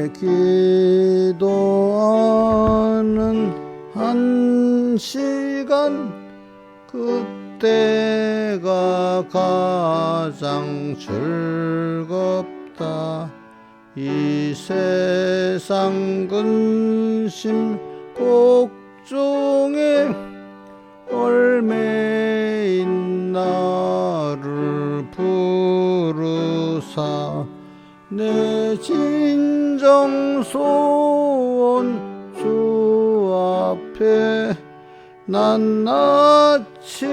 내 기도하는 한 시간 그때가 가장 즐겁다. 이 세상 근심 걱정에 얽매인 나를 부르사 내 진정 소원 주 앞에 낱낱이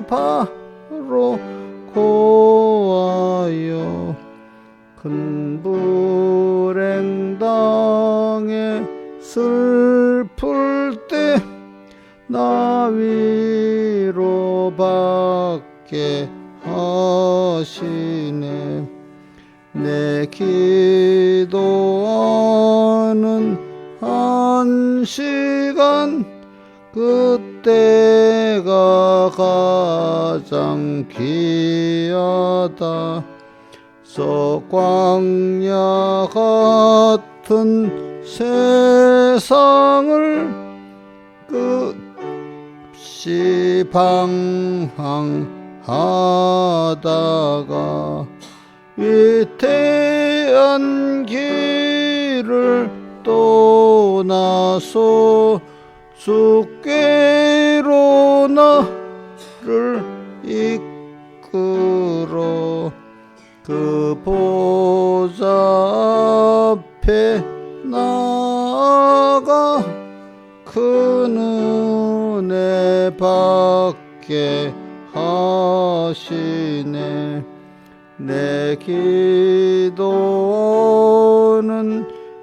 바로 고하여 큰 불행 당해 슬플 때 나 위로받게 하시네. 내 기도하는 한 시간 그때가 가장 귀하다. 저 광야 같은 세상을 끝이 방황하다가 위태한 길을 떠나서 주께로 나를 이끌어 그 보좌 앞에 나아가 그 은혜 받게 하시네. 내 기도는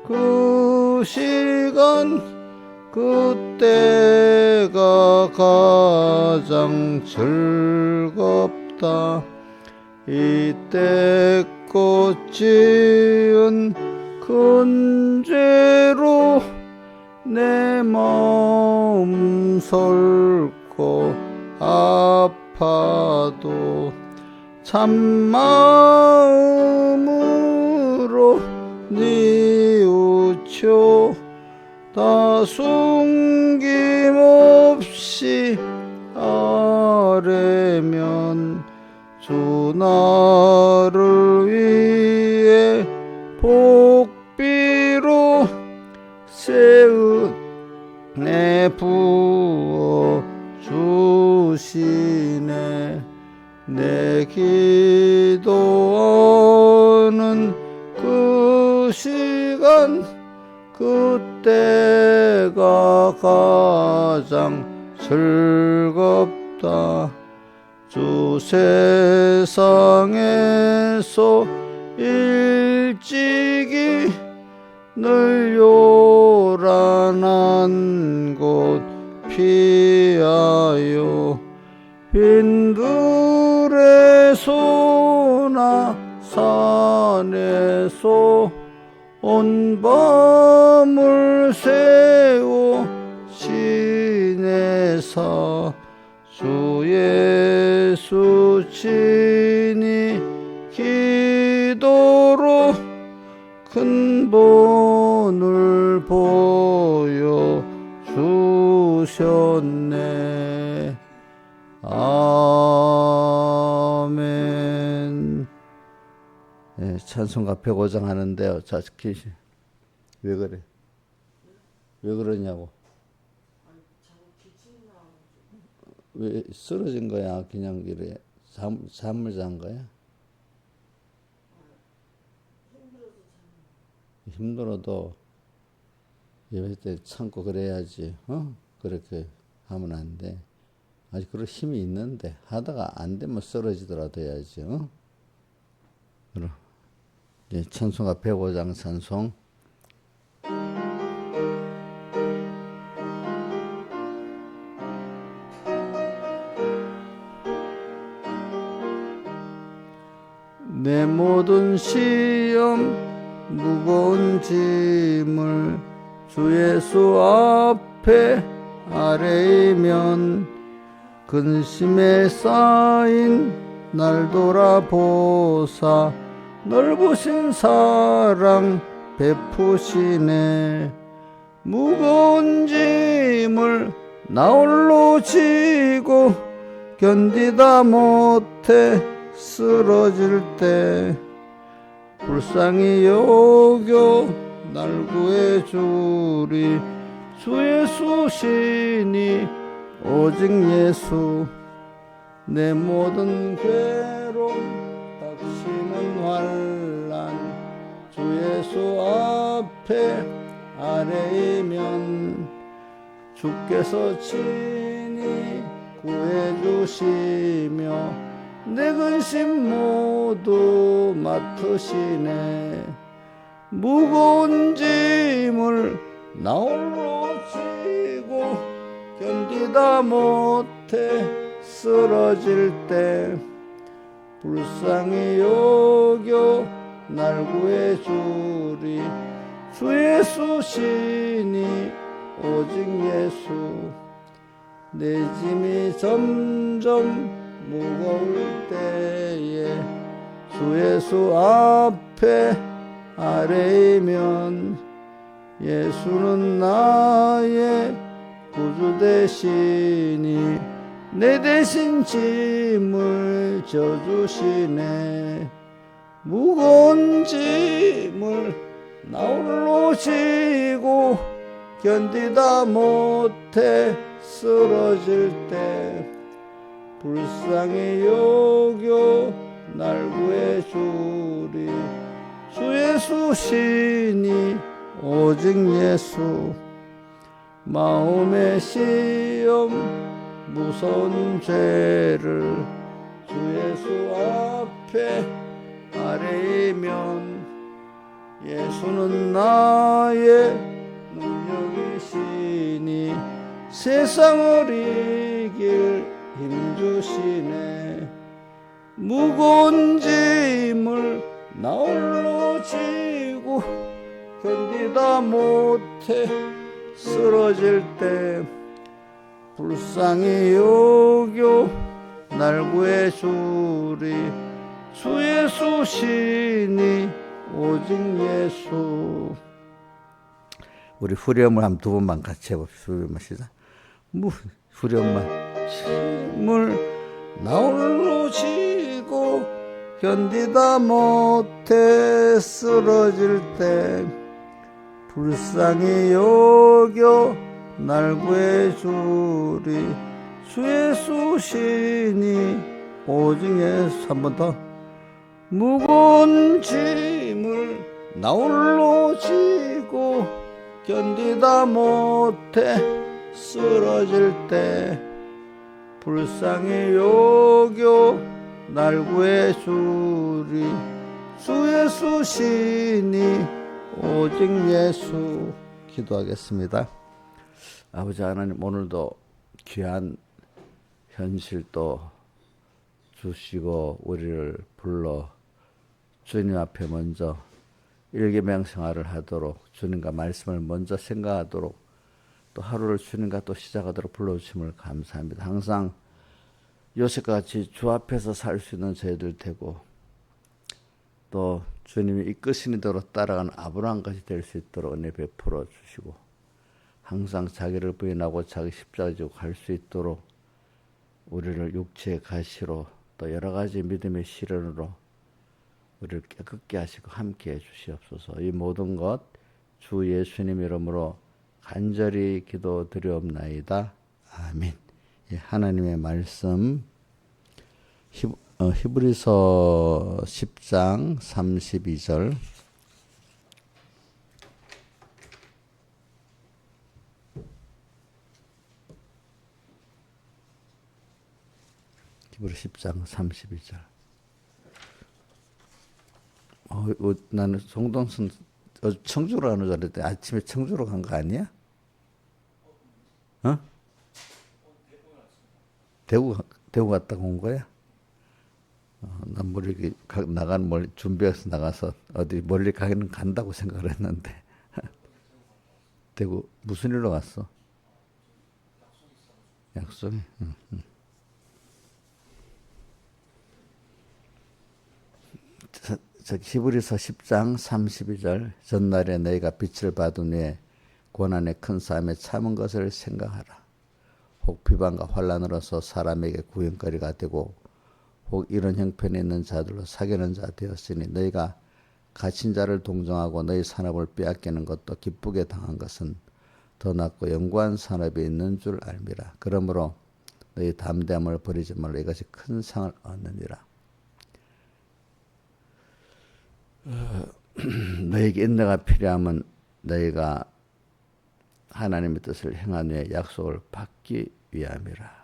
그 시간 그때가 가장 즐겁다. 이때껏 지은 큰 죄로 내 마음 설고 아파도 참마음으로 뉘우쳐 다 숨김없이 아뢰면 주 나를 위해 복비로 새 은혜 부어 주시네. 내 기도하는 그 시간 그때가 가장 즐겁다. 주 세상에서 일찍이 늘 요란한 곳 피하여 빈들에서나 산에서 온 밤을 새워 지내사 주 예수 친히 기도로 큰 본을 보여 주셨네. 아멘. 네, 찬송가 105장 하는데요. 자, 왜 그래? 왜 그러냐고? 왜 쓰러진 거야? 그냥 이래 잠을 잔 거야? 힘들어도 예배 때 참고 그래야지. 그렇게 하면 안 돼. 아직 그럴 힘이 있는데 하다가 안 되면 쓰러지더라도 해야지. 그럼 이제 찬송가 105장 찬송. 내 모든 시험 무거운 짐을 주 예수 앞에 아뢰면 근심에 쌓인 날 돌아보사 넓으신 사랑 베푸시네. 무거운 짐을 나홀로 지고 견디다 못해 쓰러질 때 불쌍히 여겨 날 구해주리. 주 예수시니 오직 예수. 내 모든 괴로움 닥치는 환난 주 예수 앞에 아뢰이면 주께서 친히 구해주시며 내 근심 모두 맡으시네. 무거운 짐을 나홀로 지고 견디다 못해 쓰러질 때 불쌍히 여겨 날 구해주리. 주 예수시니 오직 예수. 내 짐이 점점 무거울 때에 주 예수 앞에 아뢰이면 예수는 나의 구주 되시니 내 대신 짐을 져주시네. 무거운 짐을 나홀로 지고 견디다 못해 쓰러질 때 불쌍히 여겨 날 구해주리. 주 예수시니 오직 예수. 마음의 시험 무서운 죄를 주 예수 앞에 아뢰이면 예수는 나의 능력이시니 세상을 이길 힘주시네. 무거운 짐을 나홀로 지고 견디다 못해 쓰러질 때 불쌍히 여겨 날 구해주리. 주 예수시니 오직 예수. 우리 후렴을 한 두 번만 같이 해봅시다. 후렴만 시작. 후렴만. 짐을 나홀로 지고 견디다 못해 쓰러질 때 불쌍히 여겨 날 구해주리. 주 예수시니 오직 예수. 한 번 더. 무거운 짐을 나홀로 지고 견디다 못해 쓰러질 때 불쌍히 여겨 날 구해주리. 주 예수시니 오직 예수. 기도하겠습니다. 아버지 하나님, 오늘도 귀한 현실도 주시고 우리를 불러 주님 앞에 먼저 일계명생활을 하도록, 주님과 말씀을 먼저 생각하도록, 또 하루를 주님과 또 시작하도록 불러주심을 감사합니다. 항상 요셉과 같이 주 앞에서 살 수 있는 저희들 되고, 또 주님이 이끄시는 대로 따라가는 아브라함까지 될 수 있도록 은혜 베풀어 주시고, 항상 자기를 부인하고 자기 십자가 지고 갈 수 있도록 우리를 육체의 가시로 또 여러 가지 믿음의 시련으로 우리를 깨끗게 하시고 함께해 주시옵소서. 이 모든 것 주 예수님 이름으로 간절히 기도드리옵나이다. 아멘. 예, 하나님의 말씀 히브리서 10장 32절. 히브리 10장 32절. 나는 송동순 청주로 가는 줄 알았더니 아침에 청주로 간 거 아니야? 어? 대구 갔다 온 거야? 난 멀리 준비해서 나가서 어디 멀리 가기는 간다고 생각을 했는데. 대구 무슨 일로 갔어? 약속이? 응. 히브리서 10장 32절 전날에 너희가 빛을 받은 후에 고난의 큰 싸움에 참은 것을 생각하라. 혹 비방과 환난으로서 사람에게 구연거리가 되고 혹 이런 형편에 있는 자들로 사귀는 자 되었으니 너희가 갇힌 자를 동정하고 너희 산업을 빼앗기는 것도 기쁘게 당한 것은 더 낫고 영구한 산업이 있는 줄 알미라. 그러므로 너희 담대함을 버리지 말라. 이것이 큰 상을 얻느니라. 너희에게 인내가 필요하면 너희가 하나님의 뜻을 행한 후에 약속을 받기 위함이라.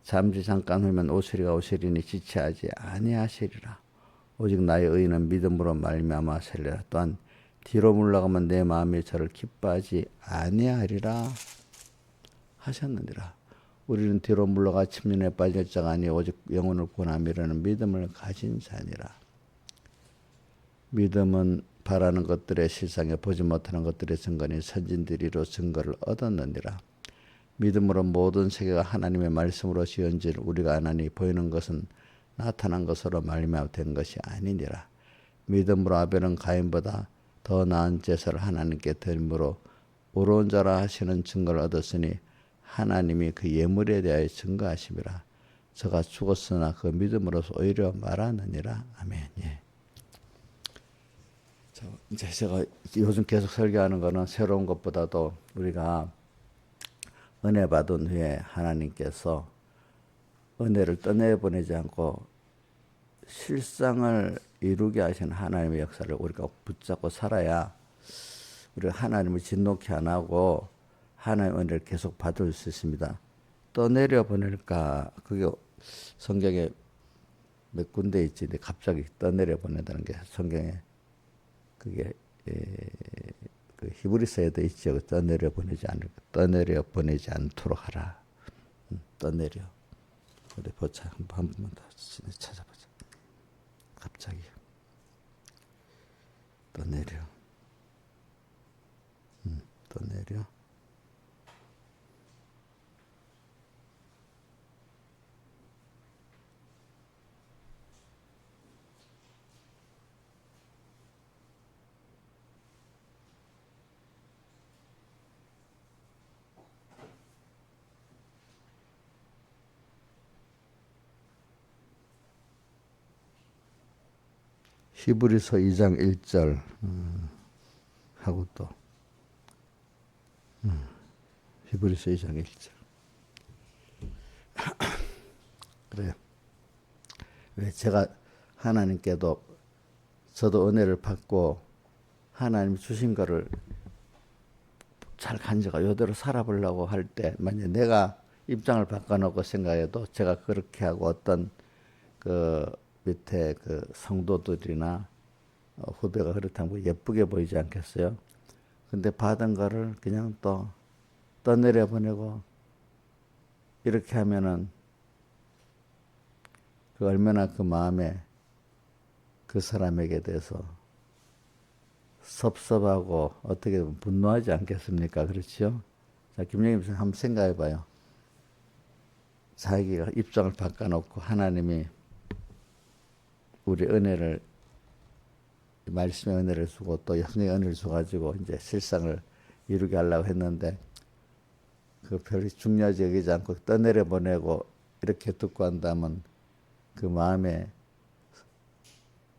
잠시 잠깐 후면 오시리가 오시리니 지체하지 아니하시리라. 오직 나의 의인은 믿음으로 말미암아 살리라. 또한 뒤로 물러가면 내 마음이 저를 기뻐하지 아니하리라 하셨느니라. 우리는 뒤로 물러가 침륜에 빠질 자가 아니 오직 영혼을 구원함이라는 믿음을 가진 자니라. 믿음은 바라는 것들의 실상에 보지 못하는 것들의 증거니 선진들이로 증거를 얻었느니라. 믿음으로 모든 세계가 하나님의 말씀으로 지은지를 우리가 아나니 보이는 것은 나타난 것으로 말미암아 된 것이 아니니라. 믿음으로 아벨은 가인보다 더 나은 제사를 하나님께 드림으로 의로운 자라 하시는 증거를 얻었으니 하나님이 그 예물에 대하여 증거하심이라. 저가 죽었으나 그 믿음으로서 오히려 말하느니라. 아멘. 예. 이제 제가 요즘 계속 설교하는 거는 새로운 것보다도 우리가 은혜 받은 후에 하나님께서 은혜를 떠내보내지 않고 실상을 이루게 하시는 하나님의 역사를 우리가 붙잡고 살아야 우리가 하나님을 진노케 안 하고 하나님의 은혜를 계속 받을 수 있습니다. 떠내려 보낼까? 그게 성경에 몇 군데 있지. 근데 갑자기 떠내려 보낸다는 게 성경에 그게 그 히브리서에도 있죠. 떠내려 보내지 않도록 하라. 떠내려. 우리 보자. 한 번만 더 찾아보자. 갑자기 떠내려. 떠내려. 히브리서 2장 1절 하고 또 히브리서 2장 1절. 그래요. 왜 제가 하나님께도 저도 은혜를 받고 하나님 주신 거를 잘 간직하고 이대로 살아보려고 할 때 만약 내가 입장을 바꿔놓고 생각해도 제가 그렇게 하고 어떤 그 밑에 그 성도들이나 후배가 그렇다면 예쁘게 보이지 않겠어요? 근데 받은 거를 그냥 또 떠내려 보내고 이렇게 하면은 그 얼마나 그 마음에 그 사람에게 대해서 섭섭하고 어떻게 보면 분노하지 않겠습니까? 그렇죠? 자, 김영임 선생님 한번 생각해 봐요. 자기가 입장을 바꿔놓고 하나님이 우리 은혜를 말씀의 은혜를 주고 또 성령의 은혜를 줘가지고 이제 실상을 이루게 하려고 했는데 그 별로 중요하지 여기지 않고 떠내려 보내고 이렇게 듣고 한다면 그 마음에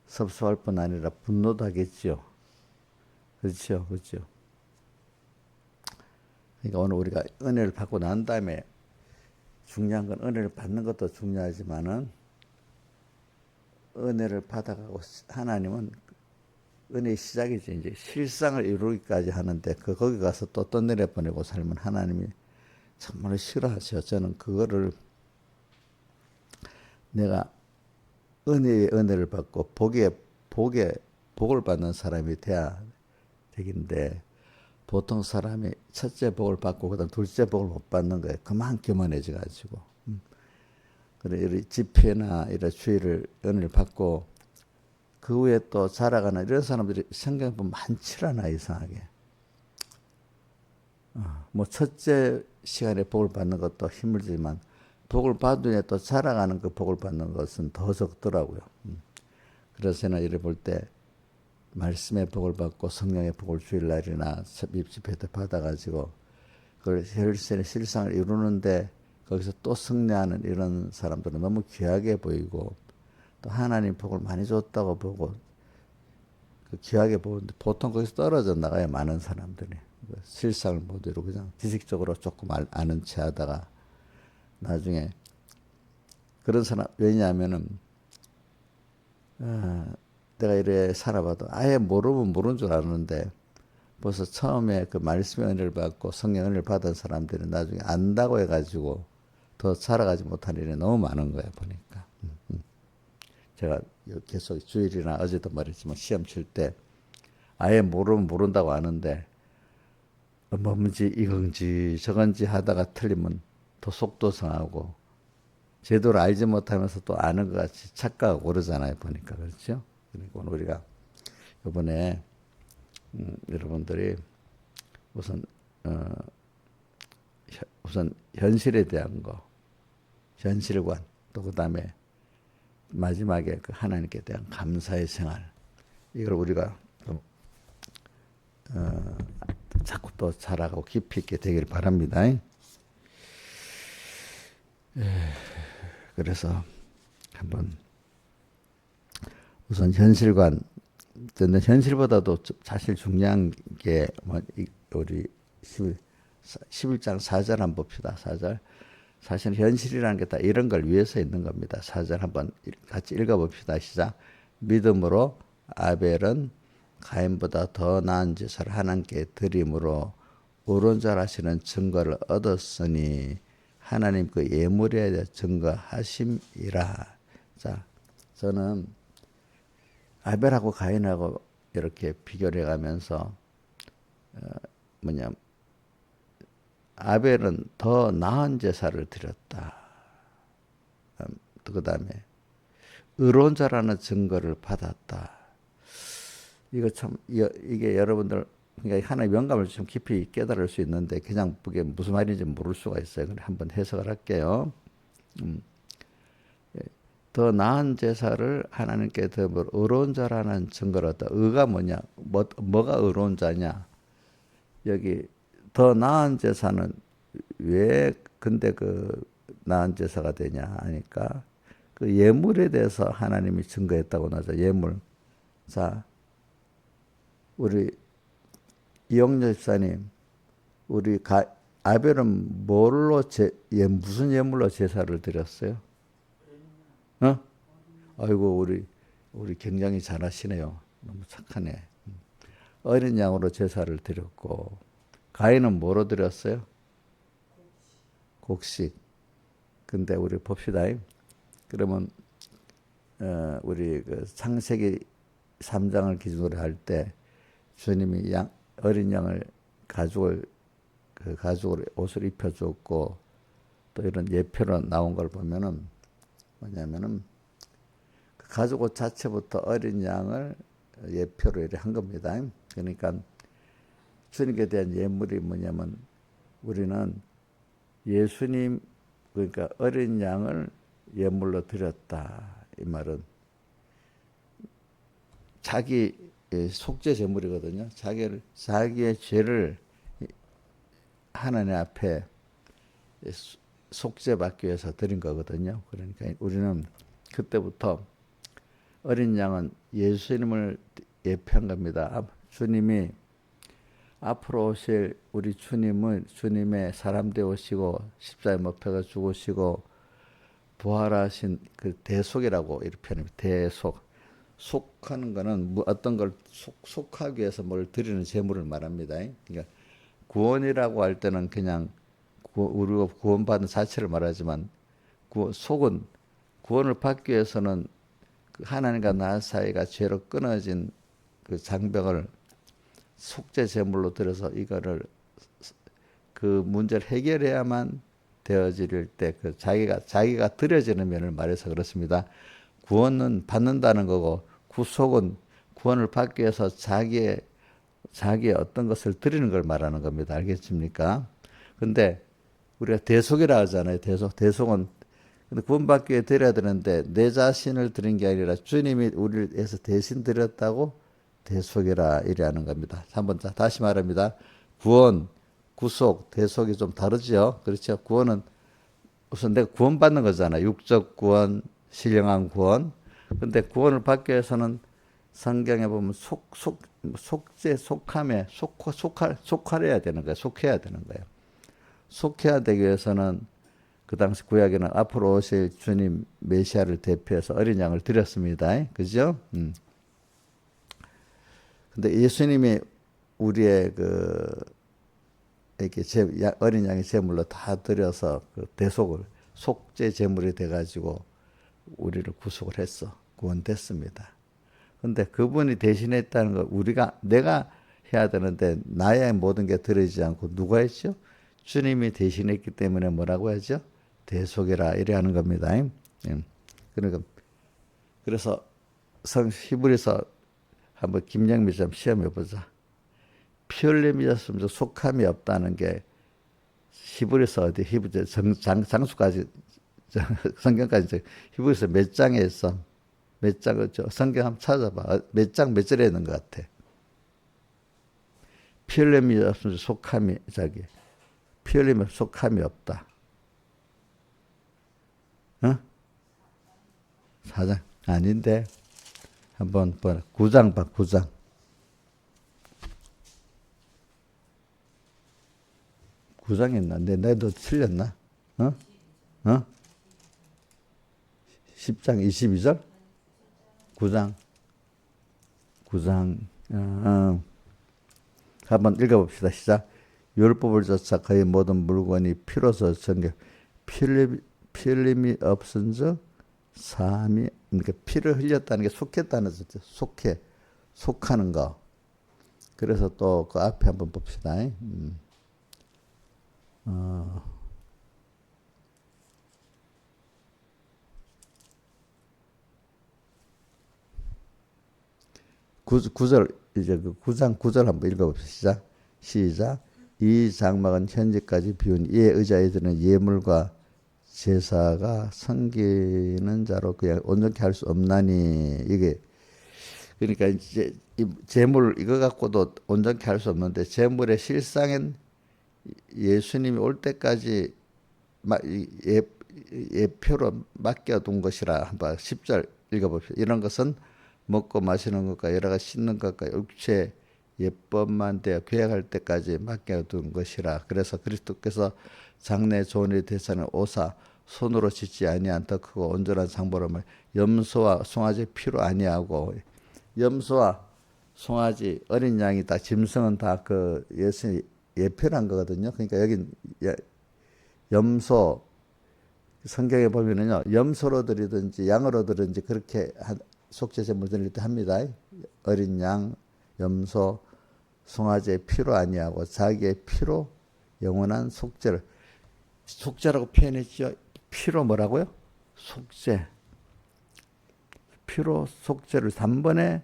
섭섭할 뿐 아니라 분노도 하겠죠. 그렇죠, 그렇죠. 그러니까 오늘 우리가 은혜를 받고 난 다음에 중요한 건 은혜를 받는 것도 중요하지만은 은혜를 받아가고 하나님은 은혜의 시작이죠. 이제 실상을 이루기까지 하는데 거기 가서 또 떠내려 보내고 살면 하나님이 정말 싫어하셔. 저는 그거를 내가 은혜의 은혜를 받고 복을 받는 사람이 돼야 되긴데 보통 사람이 첫째 복을 받고 그다음 둘째 복을 못 받는 거예요. 그만 교만해져 가지고. 그래 이런 집회나 이런 주의를 은혜를 받고 그 후에 또 자라가는 이런 사람들이 성경 보면 많지 않아 이상하게. 뭐 첫째 시간에 복을 받는 것도 힘들지만 복을 받은 후에 또 자라가는 그 복을 받는 것은 더 적더라고요. 그래서 저는 이래 볼 때 말씀의 복을 받고 성령의 복을 주일날이나 입집회 때 받아가지고 그걸 혈세의 실상을 이루는데 거기서 또 승리하는 이런 사람들은 너무 귀하게 보이고 또 하나님 복을 많이 줬다고 보고 그 귀하게 보는데 보통 거기서 떨어져 나가요. 많은 사람들이 실상을 못 이루고 그냥 지식적으로 조금 아는 체 하다가 나중에 그런 사람 왜냐하면은 내가 이래 살아봐도 아예 모르면 모르는 줄 아는데 벌써 처음에 그 말씀의 은혜를 받고 성령 은혜를 받은 사람들은 나중에 안다고 해가지고 더 살아가지 못한 일이 너무 많은 거야 보니까. 제가 계속 주일이나 어제도 말했지만 시험 칠 때 아예 모르면 모른다고 아는데 뭔지 이건지 저건지 하다가 틀리면 더 속도 상하고 제대로 알지 못하면서 또 아는 것 같이 착각하고 그러잖아요 보니까. 그렇죠? 그러니까 우리가 이번에 여러분들이 우선 현실에 대한 거, 현실관, 또 그다음에 마지막에 그 하나님께 대한 감사의 생활, 이걸 우리가 자꾸 또 자라고 깊이 있게 되길 바랍니다. 그래서 한번 우선 현실관, 근데 현실보다도 사실 중요한 게 우리 11장 4절 한번 봅시다. 4절. 사실 현실이라는 게 다 이런 걸 위해서 있는 겁니다. 4절 한번 같이 읽어봅시다. 시작. 믿음으로 아벨은 가인보다 더 나은 제사를 하나님께 드림으로 의론자라시는 증거를 얻었으니 하나님 그 예물에 대해 증거하심이라. 자, 저는 아벨하고 가인하고 이렇게 비교를 해가면서 아벨은 더 나은 제사를 드렸다. 그 다음에 의론자라는 증거를 받았다. 이거 참 이게 여러분들 그러니까 하나의 영감을 좀 깊이 깨달을 수 있는데 그냥 그게 무슨 말인지 모를 수가 있어요. 그래 한번 해석을 할게요. 더 나은 제사를 하나님께 드려 의로운 자라는 증거를 얻다. 의가 뭐냐? 뭐가 의로운 자냐? 여기 더 나은 제사는 왜 근데 그 나은 제사가 되냐 하니까 그 예물에 대해서 하나님이 증거했다고 나죠. 예물. 자, 우리 이영렬 집사님, 우리 아벨은 무슨 예물로 제사를 드렸어요? 어? 아이고 우리 굉장히 잘하시네요. 너무 착하네. 어린 양으로 제사를 드렸고 가인은 뭐로 드렸어요? 곡식. 근데 우리 봅시다. 그러면 우리 그 창세기 3장을 기준으로 할 때 주님이 어린 양을 가죽을 옷을 입혀줬고 또 이런 예표로 나온 걸 보면은 뭐냐면은 그 가죽 옷 자체부터 어린 양을 예표로 이렇게 한 겁니다. 그러니까 주님께 대한 예물이 뭐냐면 우리는 예수님 그러니까 어린 양을 예물로 드렸다. 이 말은 자기 속죄 제물이거든요. 자기의 죄를 하나님 앞에 속죄받기 위해서 드린 거거든요. 그러니까 우리는 그때부터 어린 양은 예수님을 예표한 겁니다. 주님이 앞으로 오실 우리 주님은 주님의 사람 되오시고 십자가에 못 박혀 죽으시고 부활하신 그 대속이라고 이렇게 표현합니다. 대속. 속하는 거는 어떤 걸 속하기 위해서 뭘 드리는 제물을 말합니다. 그러니까 구원이라고 할 때는 그냥 우리가 구원받은 자체를 말하지만 속은 구원을 받기 위해서는 하나님과 나 사이가 죄로 끊어진 그 장벽을 속죄 제물로 들어서 이거를 그 문제를 해결해야만 되어질 때 그 자기가 드려지는 면을 말해서 그렇습니다. 구원은 받는다는 거고 구속은 구원을 받기 위해서 자기의 어떤 것을 드리는 걸 말하는 겁니다. 알겠습니까? 근데 우리가 대속이라 하잖아요. 대속은 근데 구원받기 위해 드려야 되는데 내 자신을 드린 게 아니라 주님이 우리를 위해서 대신 드렸다고 대속이라 이래하는 겁니다. 한번 다시 말합니다. 구원, 구속, 대속이 좀 다르죠. 그렇죠. 구원은 우선 내가 구원받는 거잖아. 육적 구원, 신령한 구원. 근데 구원을 받기 위해서는 성경에 보면 속죄, 속함에, 속하려야 되는 거예요. 속해야 되는 거예요. 속해야 되기 위해서는 그 당시 구약에는 앞으로 오실 주님 메시아를 대표해서 어린 양을 드렸습니다. 그죠? 근데 예수님이 우리의 이렇게 어린 양의 제물로 다 드려서 그 대속을, 속죄 제물이 돼가지고 우리를 구속을 했어. 구원됐습니다. 근데 그분이 대신했다는 거 내가 해야 되는데 나의 모든 게 들어지지 않고 누가 했죠? 주님이 대신했기 때문에 뭐라고 하죠? 대속이라 이래 하는 겁니다. 그러니까 그래서 히브리서 한번 김영미 좀 시험해 보자. 피 흘림이었으면 속함이 없다는 게 히브리서 어디 장수까지 성경까지 히브리서 몇 장에 있어? 몇 장을 성경 한번 찾아봐. 몇 장 몇 절에 있는 것 같아. 피 흘림이 없으면 속함이 피 흘리면 속함이 없다. 어? 4장 아닌데 한번 보라. 9장 봐. 9장. 9장에 있나? 내도 틀렸나? 어? 10장 22절? 9장. 한번 읽어봅시다. 시작. 율법을 조차 그의 모든 물건이 피로서 정결. 피 흘림이 없은즉 사함이, 그러니까 피를 흘렸다는 게 속했다는 뜻이죠. 속하는 거. 그래서 또 그 앞에 한번 봅시다. 구절 이제 그 9장 9절 한번 읽어봅시다. 시작. 이 장막은 현재까지 비운 이에 의지하여 드는 예물과 제사가 섬기는 자로 그냥 온전케 할 수 없나니. 이게 그러니까 이제 제물 이거 갖고도 온전케 할 수 없는데 제물의 실상은 예수님이 올 때까지 예표로 맡겨둔 것이라. 한번 10절 읽어봅시다. 이런 것은 먹고 마시는 것과 여러 가지 씻는 것과 육체 예법만 되어 계약할 때까지 맡겨둔 것이라. 그래서 그리스도께서 장래 좋은 일이 되사는 오사 손으로 짓지 아니한 더 크고 온전한 상보름을 염소와 송아지 피로 아니하고. 염소와 송아지 어린 양이 다 짐승은 다 그 예수 예표란 거거든요. 그러니까 여기 염소 성경에 보면은요, 염소로 드리든지 양으로 드리든지 그렇게 속죄 제물 드릴 때 합니다. 어린 양, 염소, 송아지의 피로 아니하고 자기의 피로 영원한 속죄라고 표현했죠. 피로 뭐라고요? 속죄. 피로 속죄를 3번에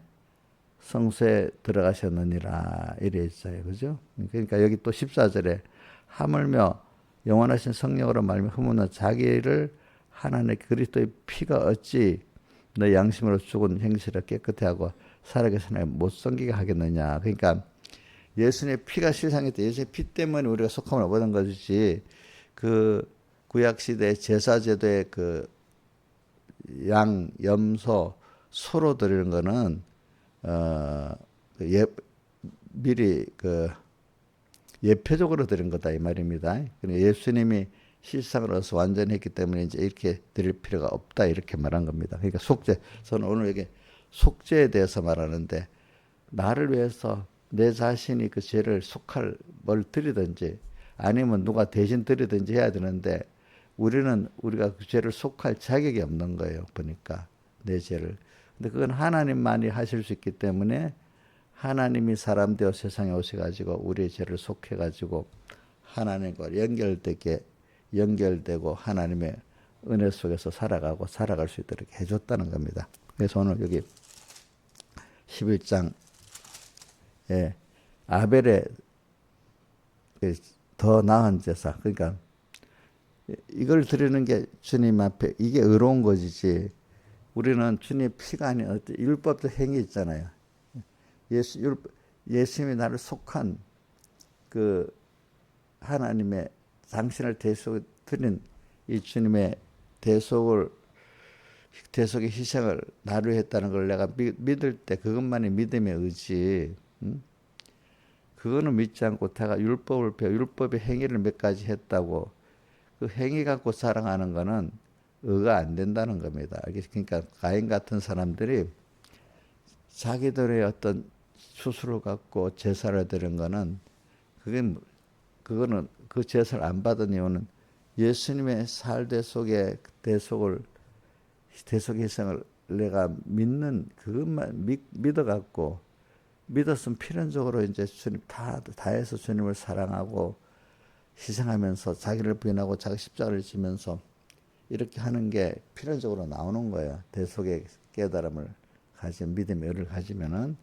성소에 들어가셨느니라 이래 있어요. 그죠? 그러니까 여기 또 14절에 하물며 영원하신 성령으로 말미암아 흠없는 자기를 하나님의 그리스도의 피가 어찌 너 양심으로 죽은 행실을 깨끗게 하고 살아계신 못 섬기게 하겠느냐. 그러니까 예수님의 피가 실상했대. 예수님의 피 때문에 우리가 속함을 얻은 것이지, 그 구약 시대 제사제도의 그 양, 염소, 소로 드리는 거는 미리 예표적으로 드린 거다 이 말입니다. 예수님이 실상으로서 완전히 했기 때문에 이제 이렇게 드릴 필요가 없다 이렇게 말한 겁니다. 그러니까 속죄. 저는 오늘 여기 속죄에 대해서 말하는데, 나를 위해서 내 자신이 그 죄를 속할 뭘 드리든지 아니면 누가 대신 드리든지 해야 되는데, 우리가 그 죄를 속할 자격이 없는 거예요. 보니까 내 죄를. 근데 그건 하나님만이 하실 수 있기 때문에 하나님이 사람 되어 세상에 오셔가지고 우리의 죄를 속해가지고 하나님과 연결되고 하나님의 은혜 속에서 살아갈 수 있도록 해줬다는 겁니다. 그래서 오늘 여기 11장에 아벨의 더 나은 제사, 그러니까 이걸 드리는 게 주님 앞에 이게 의로운 것이지. 우리는 주님의 피가 아닌 어떤 율법적 행위 있잖아요. 예수님이 나를 속한 그 하나님의 당신을 대속 드린 이 주님의 대속의 희생을 나를 했다는 걸 내가 믿을 때 그것만이 믿음의 의지. 그거는 믿지 않고 다가 율법을 배워 율법의 행위를 몇 가지 했다고 그 행위 갖고 사랑하는 거는 의가 안 된다는 겁니다. 그러니까 가인 같은 사람들이 자기들의 어떤 수술을 갖고 제사를 드린 거는 그거는 그 제사를 안 받은 이유는 예수님의 살대 속에 대속 희생을 내가 믿는 그것만 믿어갖고 믿었으면 필연적으로 이제 주님 다해서 주님을 사랑하고 희생하면서 자기를 부인하고 자기 십자가를 지면서 이렇게 하는 게 필연적으로 나오는 거예요. 대속의 깨달음을 가지면 믿음의 의를 가지면은.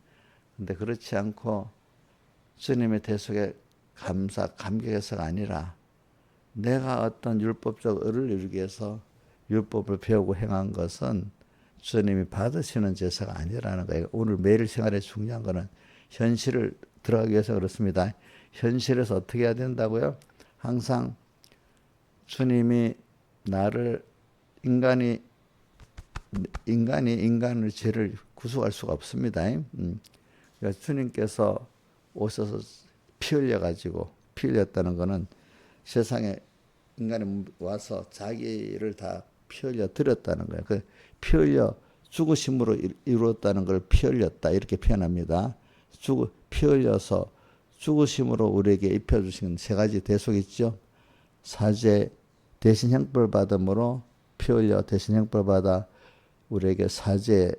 근데 그렇지 않고 주님의 대속에 감격해서가 아니라 내가 어떤 율법적 의를 이루기 위해서 율법을 배우고 행한 것은 주님이 받으시는 제사가 아니라는 거예요. 오늘 매일 생활에 중요한 거는 현실을 들어가기 위해서 그렇습니다. 현실에서 어떻게 해야 된다고요? 항상 주님이 나를 인간의 죄를 구속할 수가 없습니다. 그러니까 주님께서 오셔서 피 흘렸다는 것은 세상에 인간이 와서 자기를 다 피 흘려 드렸다는 거예요. 그 피 흘려 죽으심으로 이루었다는 걸 피 흘렸다 이렇게 표현합니다. 피 흘려서 죽으심으로 우리에게 입혀주신 세 가지 대속이 있죠. 사죄, 대신 형벌 받음으로 피 흘려 대신 형벌 받아 우리에게 사죄를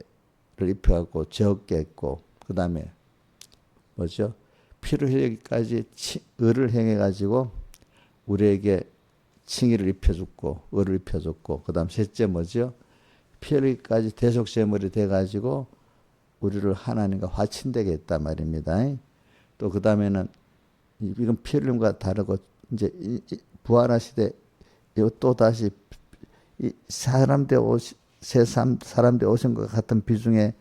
입혀갖고 죄 없게 했고, 그 다음에 뭐죠? 피를 흘리기까지 의를 행해가지고 우리에게 칭의를 입혀줬고 의를 입혀줬고, 그 다음 셋째 뭐죠? 피 흘리기까지 대속제물이 돼가지고 우리를 하나님과 화친되게 했단 말입니다. 또 그 다음에는 이건 피 흘림과 다르고 이제 부활하시되 또 다시 사람들 오신 것 같은 비중에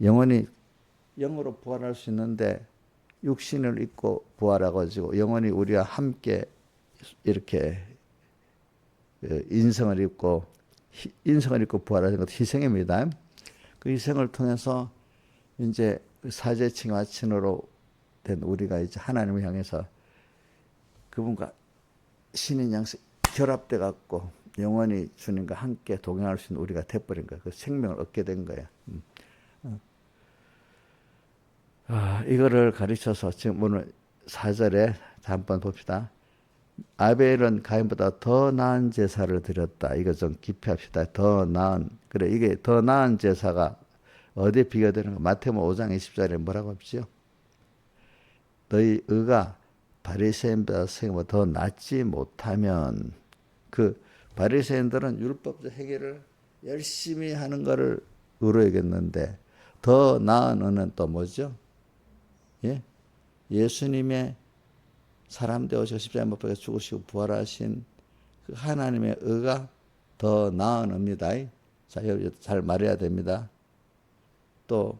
영원히 영으로 부활할 수 있는데 육신을 입고 부활해가지고 영원히 우리와 함께 이렇게 인성을 입고 부활하는 것도 희생입니다. 그 희생을 통해서 이제 사제칭 와친으로 된 우리가 이제 하나님을 향해서 그분과 신인 양식 결합돼 갖고 영원히 주님과 함께 동행할 수 있는 우리가 돼버린 거야. 그 생명을 얻게 된 거야. 이거를 가르쳐서 지금 오늘 4절에 한번 봅시다. 아벨은 가인보다 더 나은 제사를 드렸다. 이거 좀 깊이 합시다. 더 나은. 그래, 이게 더 나은 제사가 어디에 비교되는가? 마태복음 5장 20절에 뭐라고 했죠? 너희 의가 바리새인보다 더 낫지 못하면, 그 바리새인들은 율법적 행위를 열심히 하는 것을 의로 여겼는데 더 나은 의는 또 뭐죠? 예? 예수님의 사람 되어서 십자가에 못 박혀 죽으시고 부활하신 그 하나님의 의가 더 나은 의입니다. 자, 잘 말해야 됩니다. 또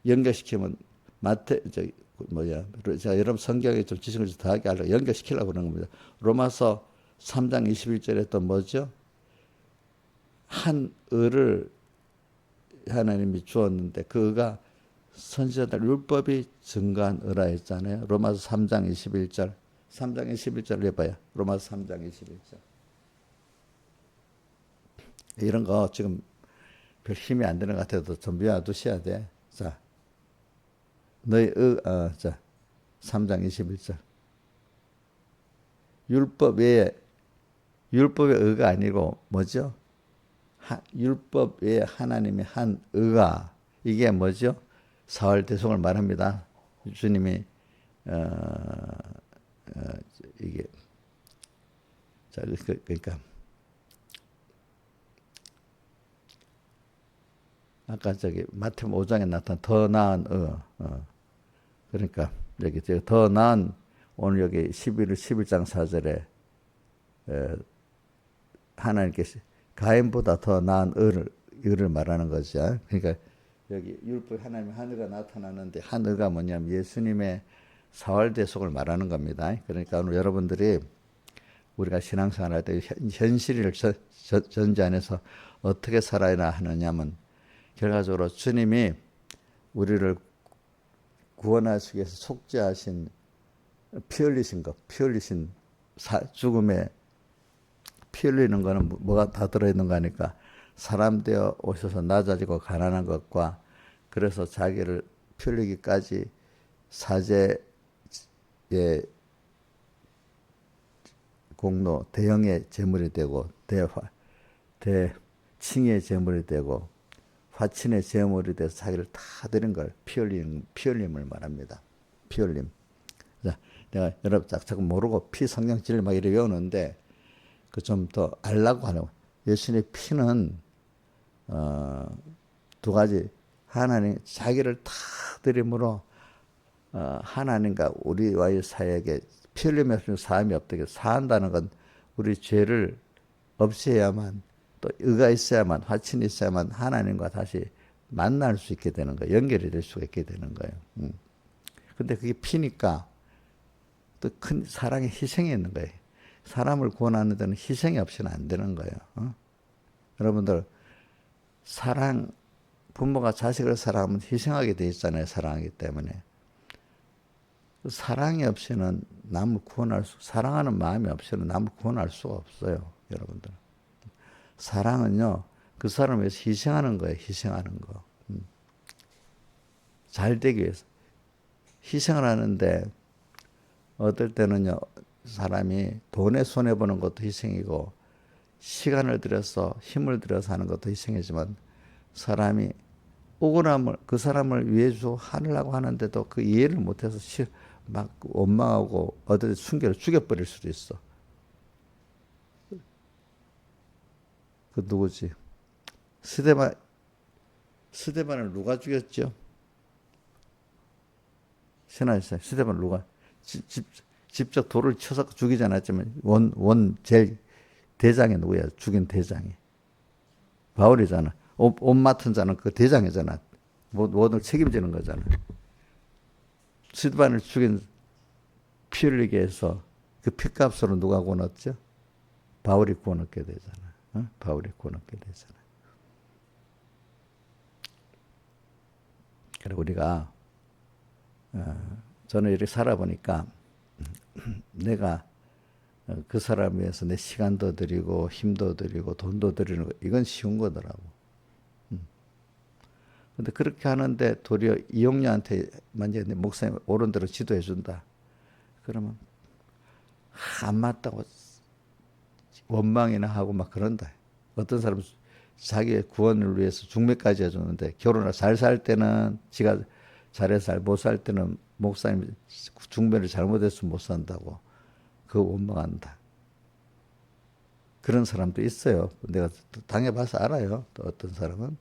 연결시키면 제가 여러분 성경에 좀 지식을 좀 더하게 하려고 연결시키려고 그러는 겁니다. 로마서 3장 21절에 또 뭐죠? 한 의를 하나님이 주었는데 그 의가 선지자들 율법이 증거한 의라 했잖아요. 로마서 3장 21절. 3장 21절을 해봐요. 로마서 3장 21절. 이런 거 지금 별 힘이 안 되는 것 같아도 좀 외워두셔야 돼. 자, 너희 자, 3장 21절. 율법의 의가 아니고 뭐죠? 율법 외에 하나님의 한 의가, 이게 뭐죠? 사흘 대속을 말합니다. 주님이 이게 자 그러니까 아까 저기 마태복음 5장에 나타난 더 나은 그러니까 여기 더 나은, 오늘 여기 11장 4절에 하나님께 가인보다 더 나은 의를 말하는 거죠. 그러니까 여기 율법 하나님의 한의가 나타나는데 한의가 뭐냐면 예수님의 사활대속을 말하는 겁니다. 그러니까 오늘 여러분들이 우리가 신앙생활할 때 현실을 전제안에서 어떻게 살아야 하느냐면 결과적으로 주님이 우리를 구원하시기 위해서 속죄하신 피 흘리신 것, 피 흘리신 죽음에 피 흘리는 거는 뭐가 다 들어있는 거니까 사람 되어 오셔서 낮아지고 가난한 것과 그래서 자기를 피 흘리기까지 사제의 공로, 대형의 제물이 되고 대칭의 제물이 되고 화친의 제물이 돼서 자기를 다 드린 걸 피 흘림을 말합니다. 피 흘림. 자, 내가 여러분 자꾸 모르고 피 성경지를 막 이래 외우는데 그 좀 더 알라고 하는 예수님의 피는 두 가지 하나님 자기를 다 드림으로 하나님과 우리와의 사이에 피 흘림이 없으면 사함이 없다. 사한다는 건 우리 죄를 없애야만 또 의가 있어야만 화친이 있어야만 하나님과 다시 만날 수 있게 되는 거예요. 연결이 될 수가 있게 되는 거예요. 근데 그게 피니까 또 큰 사랑의 희생이 있는 거예요. 사람을 구원하는 데는 희생이 없이는 안 되는 거예요. 여러분들 사랑 부모가 자식을 사랑하면 희생하게 돼 있잖아요. 사랑하기 때문에. 사랑이 없이는 남을 사랑하는 마음이 없이는 남을 구원할 수가 없어요. 여러분들. 사랑은요, 그 사람을 위해서 희생하는 거예요. 희생하는 거. 잘 되기 위해서. 희생을 하는데, 어떨 때는요, 사람이 돈에 손해보는 것도 희생이고, 시간을 들여서, 힘을 들여서 하는 것도 희생이지만, 사람이 억울함을, 그 사람을 위해 하려고 하는데도 그 이해를 못해서 막 원망하고, 어떨 때 순결을 죽여버릴 수도 있어. 그 누구지? 스데반을 누가 죽였죠? 신하였어요. 스데반을 누가 직접 돌을 쳐서 죽이지 않았지만 제일 대장이 누구야? 죽인 대장이 바울이잖아. 옷 맡은 자는 그 대장이잖아. 모든 책임지는 거잖아. 스데반을 죽인 피 흘리게 해서 그 피값으로 누가 구원했죠? 바울이 구원얻게 되잖아. 바울이 구원얻게 되잖아. 그리고 우리가 저는 이렇게 살아보니까 내가 그 사람 위해서 내 시간도 드리고 힘도 드리고 돈도 드리는 거 이건 쉬운 거더라고. 근데 그렇게 하는데 도리어 이용녀한테 만약에 목사님 옳은 대로 지도해 준다. 그러면 안 맞다고 원망이나 하고 막 그런다. 어떤 사람은 자기의 구원을 위해서 중매까지 해주는데 결혼을 잘 살 때는 지가 잘해서 잘 못 살 때는 목사님 중매를 잘못해서 못 산다고 그거 원망한다. 그런 사람도 있어요. 내가 당해봐서 알아요. 또 어떤 사람은.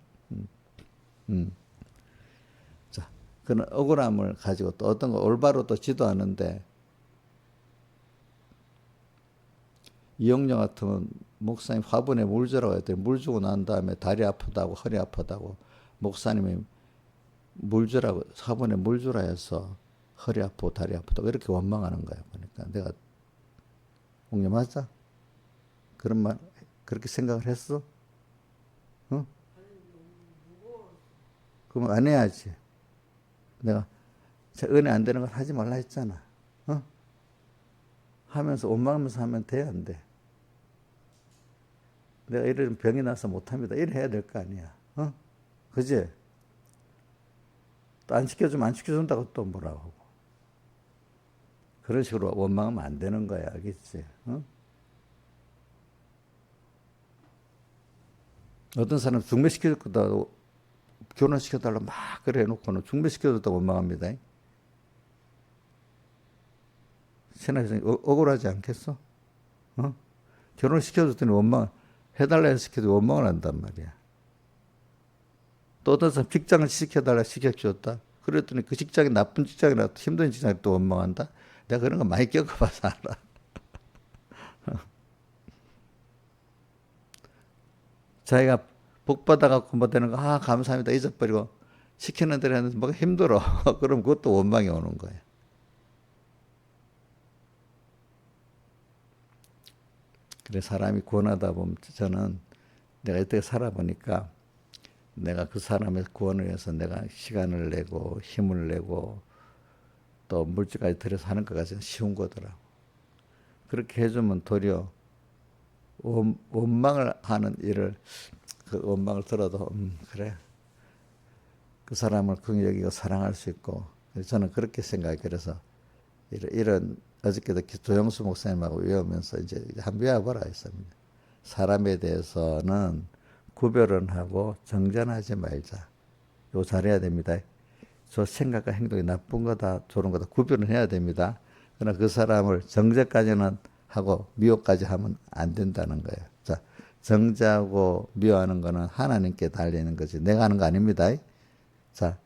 자, 그런 억울함을 가지고 또 어떤 거 올바로 또 지도하는데 이영녀 같으면 목사님 화분에 물 주라고 했더니 물 주고 난 다음에 다리 아프다고 허리 아프다고 목사님이 물 주라고 화분에 물 주라 해서 허리 아프고 다리 아프다고 이렇게 원망하는 거야. 보니까 내가 옥녀 맞아? 그런 말 그렇게 생각을 했어? 어? 그럼 안 해야지. 내가 은혜 안 되는 걸 하지 말라 했잖아. 하면서 원망하면서 하면 돼, 안 돼? 내가 이런 병이 나서 못합니다. 이래 해야 될 거 아니야. 그지? 또 안 시켜주면 안 시켜준다고 또 뭐라고 하고. 그런 식으로 원망하면 안 되는 거야. 알겠지? 어떤 사람 중매시켜줬다 결혼시켜달라고 막 그래 놓고는 중매시켜줬다고 원망합니다. 신하선생님 억울하지 않겠어? 결혼시켜줬더니 해달라 해서 시켜도 원망을 한단 말이야. 또 어떤 사람 직장을 시켜달라 시켜줬다. 그랬더니 그 직장이 나쁜 직장이라 힘든 직장이 또 원망한다. 내가 그런 거 많이 겪어봐서 알아. 자기가 복 받아갖고 뭐 되는 거, 감사합니다. 잊어버리고 시키는 대로 했는데 뭐가 힘들어. 그럼 그것도 원망이 오는 거예요. 그래, 사람이 구원하다 보면 저는 내가 이때 살아보니까 내가 그 사람의 구원을 위해서 내가 시간을 내고 힘을 내고 또 물질까지 들여서 하는 것까지는 쉬운 거더라고. 그렇게 해주면 도리어 원망을 하는 일을, 그 원망을 들어도 그래, 그 사람을 긍휼히 여기고 사랑할 수 있고, 저는 그렇게 생각해요. 그래서 이런 어저께도 조영수 목사님하고 외우면서 이제 한번 외워보라 했습니다. 사람에 대해서는 구별은 하고 정죄하지 말자. 요 잘해야 됩니다. 저 생각과 행동이 나쁜 거다, 좋은 거다 구별은 해야 됩니다. 그러나 그 사람을 정죄까지는 하고 미워까지 하면 안 된다는 거예요. 자, 정죄하고 미워하는 거는 하나님께 달리는 거지 내가 하는 거 아닙니다. 자,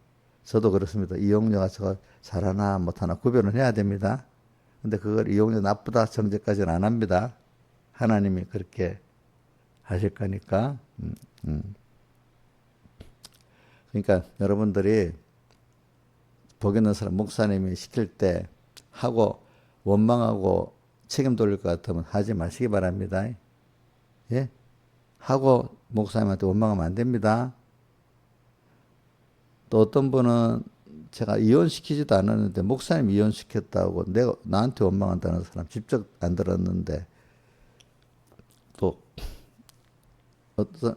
저도 그렇습니다. 이용료가 저거 잘하나 못하나 구별은 해야 됩니다. 근데 그걸 이용료 나쁘다 정죄까지는 안 합니다. 하나님이 그렇게 하실 거니까. 그러니까 여러분들이 복 있는 사람 목사님이 시킬 때 하고 원망하고 책임 돌릴 것 같으면 하지 마시기 바랍니다. 예? 하고 목사님한테 원망하면 안 됩니다. 또 어떤 분은 제가 이혼시키지도 않았는데 목사님 이혼시켰다고 내가 나한테 원망한다는 사람 직접 안 들었는데, 또 어떤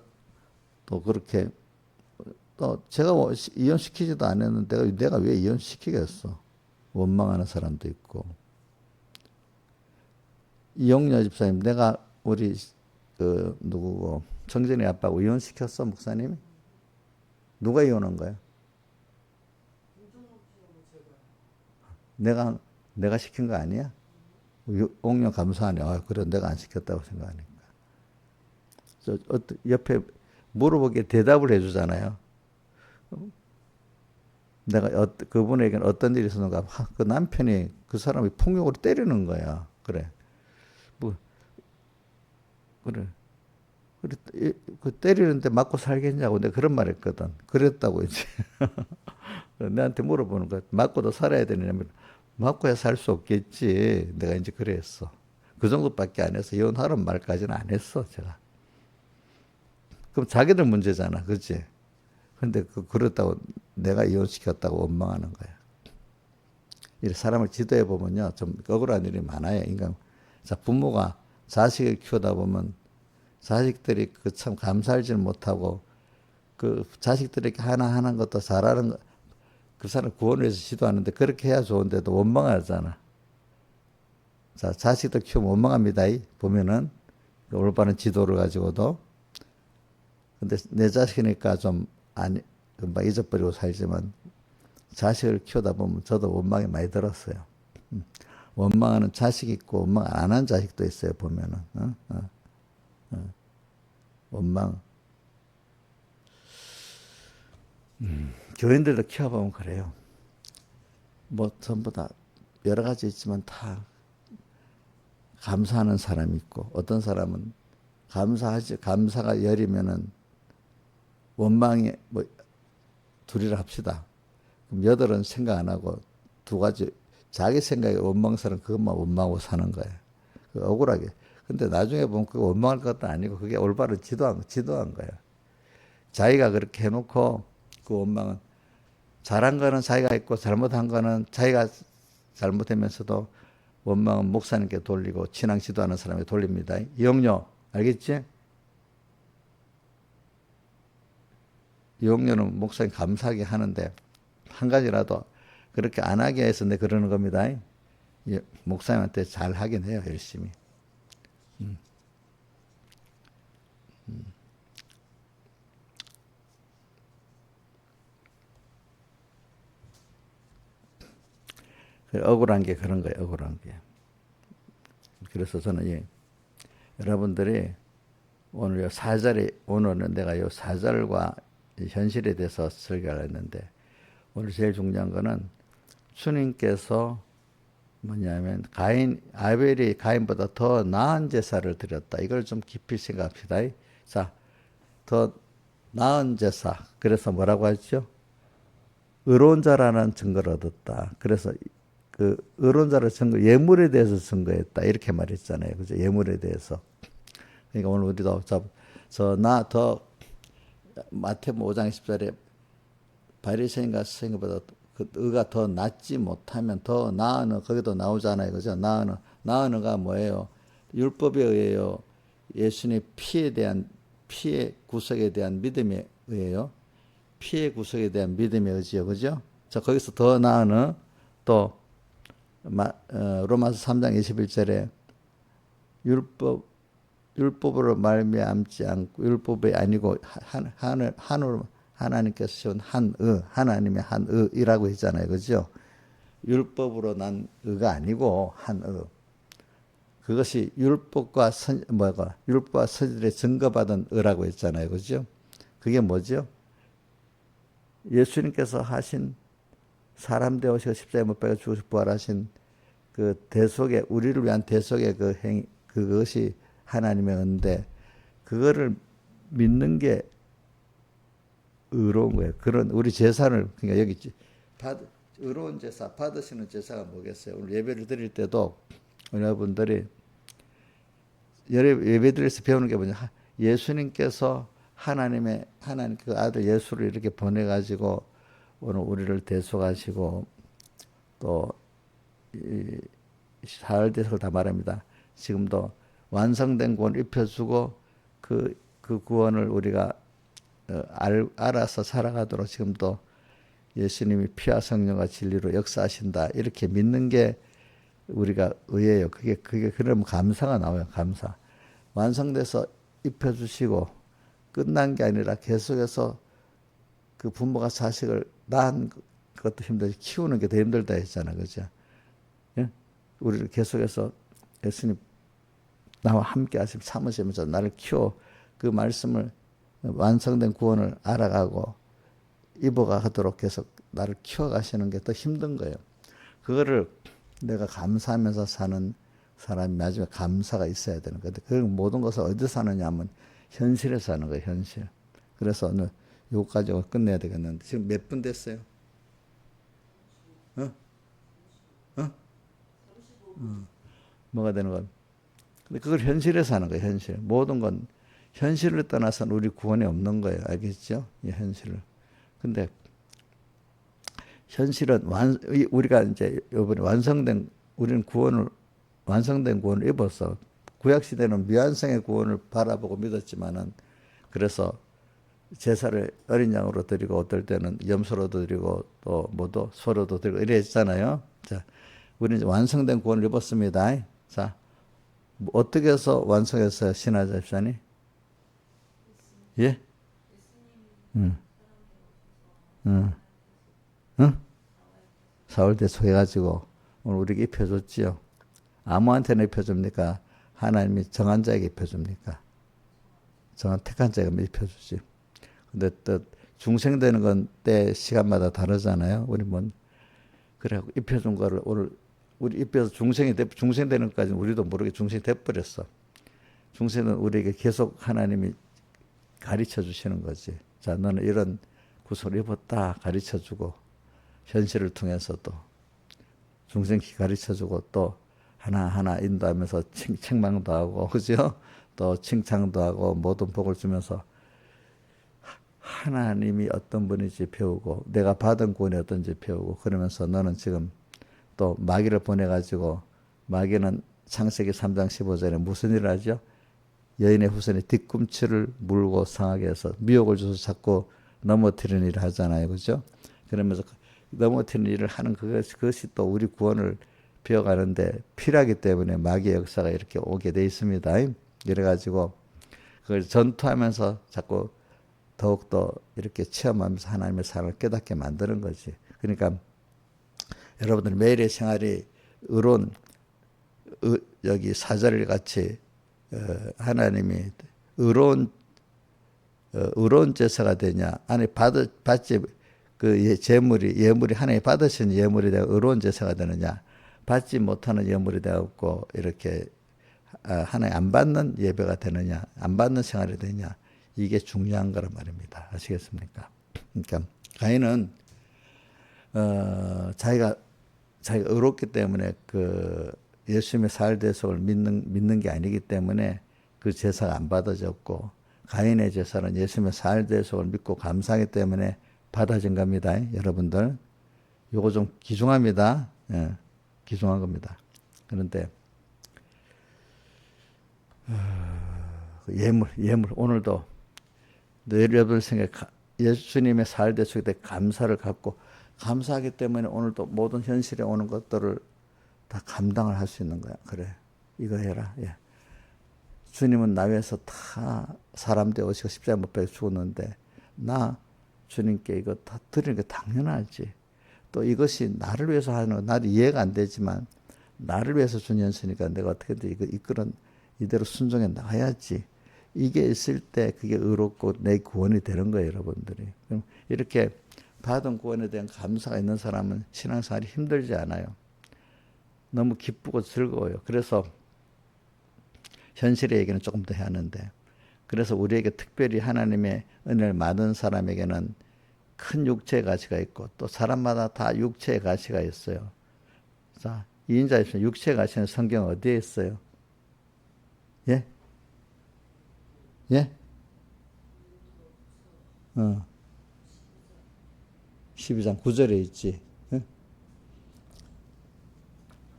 또 그렇게 또 제가 이혼시키지도 않았는데 내가 왜 이혼시키겠어? 원망하는 사람도 있고. 이용녀 집사님, 내가 우리 그 누구고 청진이 아빠하고 이혼시켰어 목사님이? 누가 이혼한 거야? 내가 시킨 거 아니야? 옥녀 감사하네. 그래 내가 안 시켰다고 생각하니까. 옆에 물어보기에 대답을 해주잖아요. 내가 그분에게는 어떤 일이 있었는가? 그 남편이 그 사람이 폭력으로 때리는 거야. 그래. 뭐 그래. 그 때리는데 맞고 살겠냐고 내가 그런 말 했거든. 그랬다고 이제. 내한테 물어보는 거야. 맞고도 살아야 되느냐면, 맞고야 살 수 없겠지. 내가 이제 그랬어. 그 정도밖에 안 했어. 이혼하라는 말까지는 안 했어, 제가. 그럼 자기들 문제잖아. 그치? 근데 그렇다고 내가 이혼시켰다고 원망하는 거야. 이 사람을 지도해 보면요, 좀 억울한 일이 많아요. 인간. 자, 부모가 자식을 키우다 보면 자식들이 그 참 감사하지 못하고 그 자식들에게 하나 하는 것도 잘하는 거, 그 사람 구원을 위해서 시도하는데 그렇게 해야 좋은데도 원망하잖아. 자, 자식들 키우면 원망합니다. 보면은 올바른 지도를 가지고도. 근데 내 자식이니까 좀 아니 금방 잊어버리고 살지만 자식을 키우다 보면 저도 원망이 많이 들었어요. 원망하는 자식 있고 원망 안 하는 자식도 있어요. 보면은 원망. 교인들도 키워보면 그래요. 뭐 전부 다 여러 가지 있지만 다 감사하는 사람이 있고, 어떤 사람은 감사가 열이면은 원망이 뭐 둘이라 합시다. 그럼 여덟은 생각 안 하고 두 가지 자기 생각에 원망스러운 그것만 원망하고 사는 거예요. 그 억울하게. 근데 나중에 보면 그거 원망할 것도 아니고 그게 올바른 지도한 거예요. 자기가 그렇게 해놓고 그 원망은 잘한 거는 자기가 했고 잘못한 거는 자기가 잘못하면서도 원망은 목사님께 돌리고 신앙 지도하는 사람에게 돌립니다. 이용료 알겠지? 이용료는 목사님 감사하게 하는데 한 가지라도 그렇게 안 하게 해서 내 그러는 겁니다. 목사님한테 잘 하긴 해요, 열심히. 억울한 게 그런 거예요, 억울한 게. 그래서 저는 여러분들이 오늘 오늘은 내가 이 4절과 현실에 대해서 설교를 했는데, 오늘 제일 중요한 거는 주님께서 뭐냐면 아벨이 가인보다 더 나은 제사를 드렸다. 이걸 좀 깊이 생각합시다. 자, 더 나은 제사. 그래서 뭐라고 하죠? 의로운 자라는 증거를 얻었다. 그래서 그 의로운 자를 증거, 예물에 대해서 증거했다. 이렇게 말했잖아요. 그죠? 예물에 대해서. 그러니까 오늘 우리도 더 마태복음 5장 10절에 바리새인과 서기관보다 그 의가 더 낫지 못하면 더 나은 의 거기도 나오잖아요. 그죠? 나은 의가 뭐예요? 율법에 의해요. 예수님의 피의 구속에 대한 믿음에 의해요. 피의 구속에 대한 믿음의 의지요. 그죠? 자, 거기서 더 나은 의 또 로마서 3장 21절에 율법으로 말미암지 않고 율법이 아니고 하나님께서 세운 하나님의 한의라고 했잖아요. 그죠? 율법으로 난 의가 아니고 한의. 그것이 율법과 서질에 증거받은 의라고 했잖아요. 그죠? 그게 뭐죠? 예수님께서 하신 사람 되오시고 십자가에 못 박혀 죽으시고 부활하신 그 대속의 우리를 위한 대속의 그 행위 그것이 하나님의 은데 그거를 믿는 게 의로운 거예요. 그런 우리 제사를 그러니까 여기 의로운 제사 받으시는 제사가 뭐겠어요? 오늘 예배를 드릴 때도 여러분들이 예배 드려서 배우는 게 뭐냐? 예수님께서 하나님 그 아들 예수를 이렇게 보내 가지고 오늘 우리를 대속하시고 또 사흘 대속을 다 말합니다. 지금도 완성된 구원을 입혀주고 그 구원을 우리가 알아서 살아가도록 지금도 예수님이 피와 성령과 진리로 역사하신다. 이렇게 믿는 게 우리가 의예요. 그게 그러면 감사가 나와요. 감사. 완성돼서 입혀주시고 끝난 게 아니라 계속해서 그 부모가 자식을 낳은 것도 힘들지 키우는 게 더 힘들다 했잖아. 그죠? 예? 우리를 계속해서 예수님 나와 함께 하시면 참으시면서 나를 키워 그 말씀을 완성된 구원을 알아가고 입어가도록 계속 나를 키워가시는 게 더 힘든 거예요. 그거를 내가 감사하면서 사는 사람이 마지막에 감사가 있어야 되는 거예요. 그 모든 것을 어디서 사느냐 하면 현실에서 사는 거예요. 현실. 그래서 오늘 요거까지 끝내야 되겠는데 지금 몇 분 됐어요? 뭐가 되는 건? 근데 그걸 현실에서 하는 거예요. 현실. 모든 건 현실을 떠나서는 우리 구원이 없는 거예요. 알겠죠? 이 현실을. 근데 현실은 우리가 이제 이번에 우리는 완성된 구원을 입어서 구약 시대는 미완성의 구원을 바라보고 믿었지만은 그래서 제사를 어린 양으로 드리고 어떨 때는 염소로도 드리고 또 뭐도 소로도 드리고 이래 했잖아요. 자, 우리는 완성된 구원을 입었습니다. 자, 어떻게 해서 완성했어요? 신하자입산이? 예? 응. 4월 대속 해가지고 오늘 우리에게 입혀줬지요. 아무한테나 입혀줍니까? 하나님이 정한 자에게 입혀줍니까? 정한 택한 자에게 입혀주지. 근데 또 중생되는 건 때 시간마다 다르잖아요. 우리 그래 입혀준 거를 오늘 우리 입혀서 중생 되는 것까지는 우리도 모르게 중생이 돼버렸어. 중생은 우리에게 계속 하나님이 가르쳐 주시는 거지. 자, 너는 이런 구속을 입었다 가르쳐 주고 현실을 통해서도 중생키 가르쳐 주고 또 하나하나 인도하면서 책망도 하고 그죠? 또 칭찬도 하고 모든 복을 주면서 하나님이 어떤 분인지 배우고 내가 받은 구원이 어떤지 배우고 그러면서 너는 지금 또 마귀를 보내가지고 마귀는 창세기 3장 15절에 무슨 일을 하죠? 여인의 후손의 뒤꿈치를 물고 상하게 해서 미혹을 줘서 자꾸 넘어뜨리는 일을 하잖아요. 그죠? 그러면서 넘어뜨리는 일을 하는 그것이 또 우리 구원을 비워가는데 필요하기 때문에 마귀의 역사가 이렇게 오게 돼 있습니다. 이래가지고 그걸 전투하면서 자꾸 더욱더 이렇게 체험하면서 하나님의 사랑을 깨닫게 만드는 거지. 그러니까 여러분들 매일의 생활이 의로운 여기 사절 같이 하나님이 의로운 제사가 되냐 아니 받지 그 예물이 하나님 받으신 예물이 되어 의로운 제사가 되느냐 받지 못하는 예물이 되었고 이렇게 하나님 안 받는 예배가 되느냐 안 받는 생활이 되느냐 이게 중요한 거란 말입니다. 아시겠습니까? 그러니까 가인은 자기가 의롭기 때문에 그 예수님의 사흘대속을 믿는 게 아니기 때문에 그 제사가 안 받아졌고, 가인의 제사는 예수님의 사흘대속을 믿고 감사하기 때문에 받아진 겁니다. 여러분들 요거 좀 귀중합니다. 예, 귀중한 겁니다. 그런데 예물 오늘도 여러분 생각에 예수님의 사흘대속에 대해 감사를 갖고 감사하기 때문에 오늘도 모든 현실에 오는 것들을 다 감당을 할 수 있는 거야. 그래, 이거 해라. 예. 주님은 나 위해서 다 사람 되어오시고 십자가 못 박혀 죽었는데 나 주님께 이거 다 드리는 게 당연하지. 또 이것이 나를 위해서 하는 거 나도 이해가 안 되지만 나를 위해서 준 연수니까 내가 어떻게든 이끌은 이대로 순종해 나가야지. 이게 있을 때 그게 의롭고 내 구원이 되는 거예요, 여러분들이. 그럼 이렇게 받은 구원에 대한 감사가 있는 사람은 신앙생활이 힘들지 않아요. 너무 기쁘고 즐거워요. 그래서 현실의 얘기는 조금 더 해야 하는데, 그래서 우리에게 특별히 하나님의 은혜를 받은 사람에게는 큰 육체의 가치가 있고 또 사람마다 다 육체의 가치가 있어요. 자, 2인자 입니다. 육체의 가치는 성경 어디에 있어요? 예? 예? 12장 9절에 있지.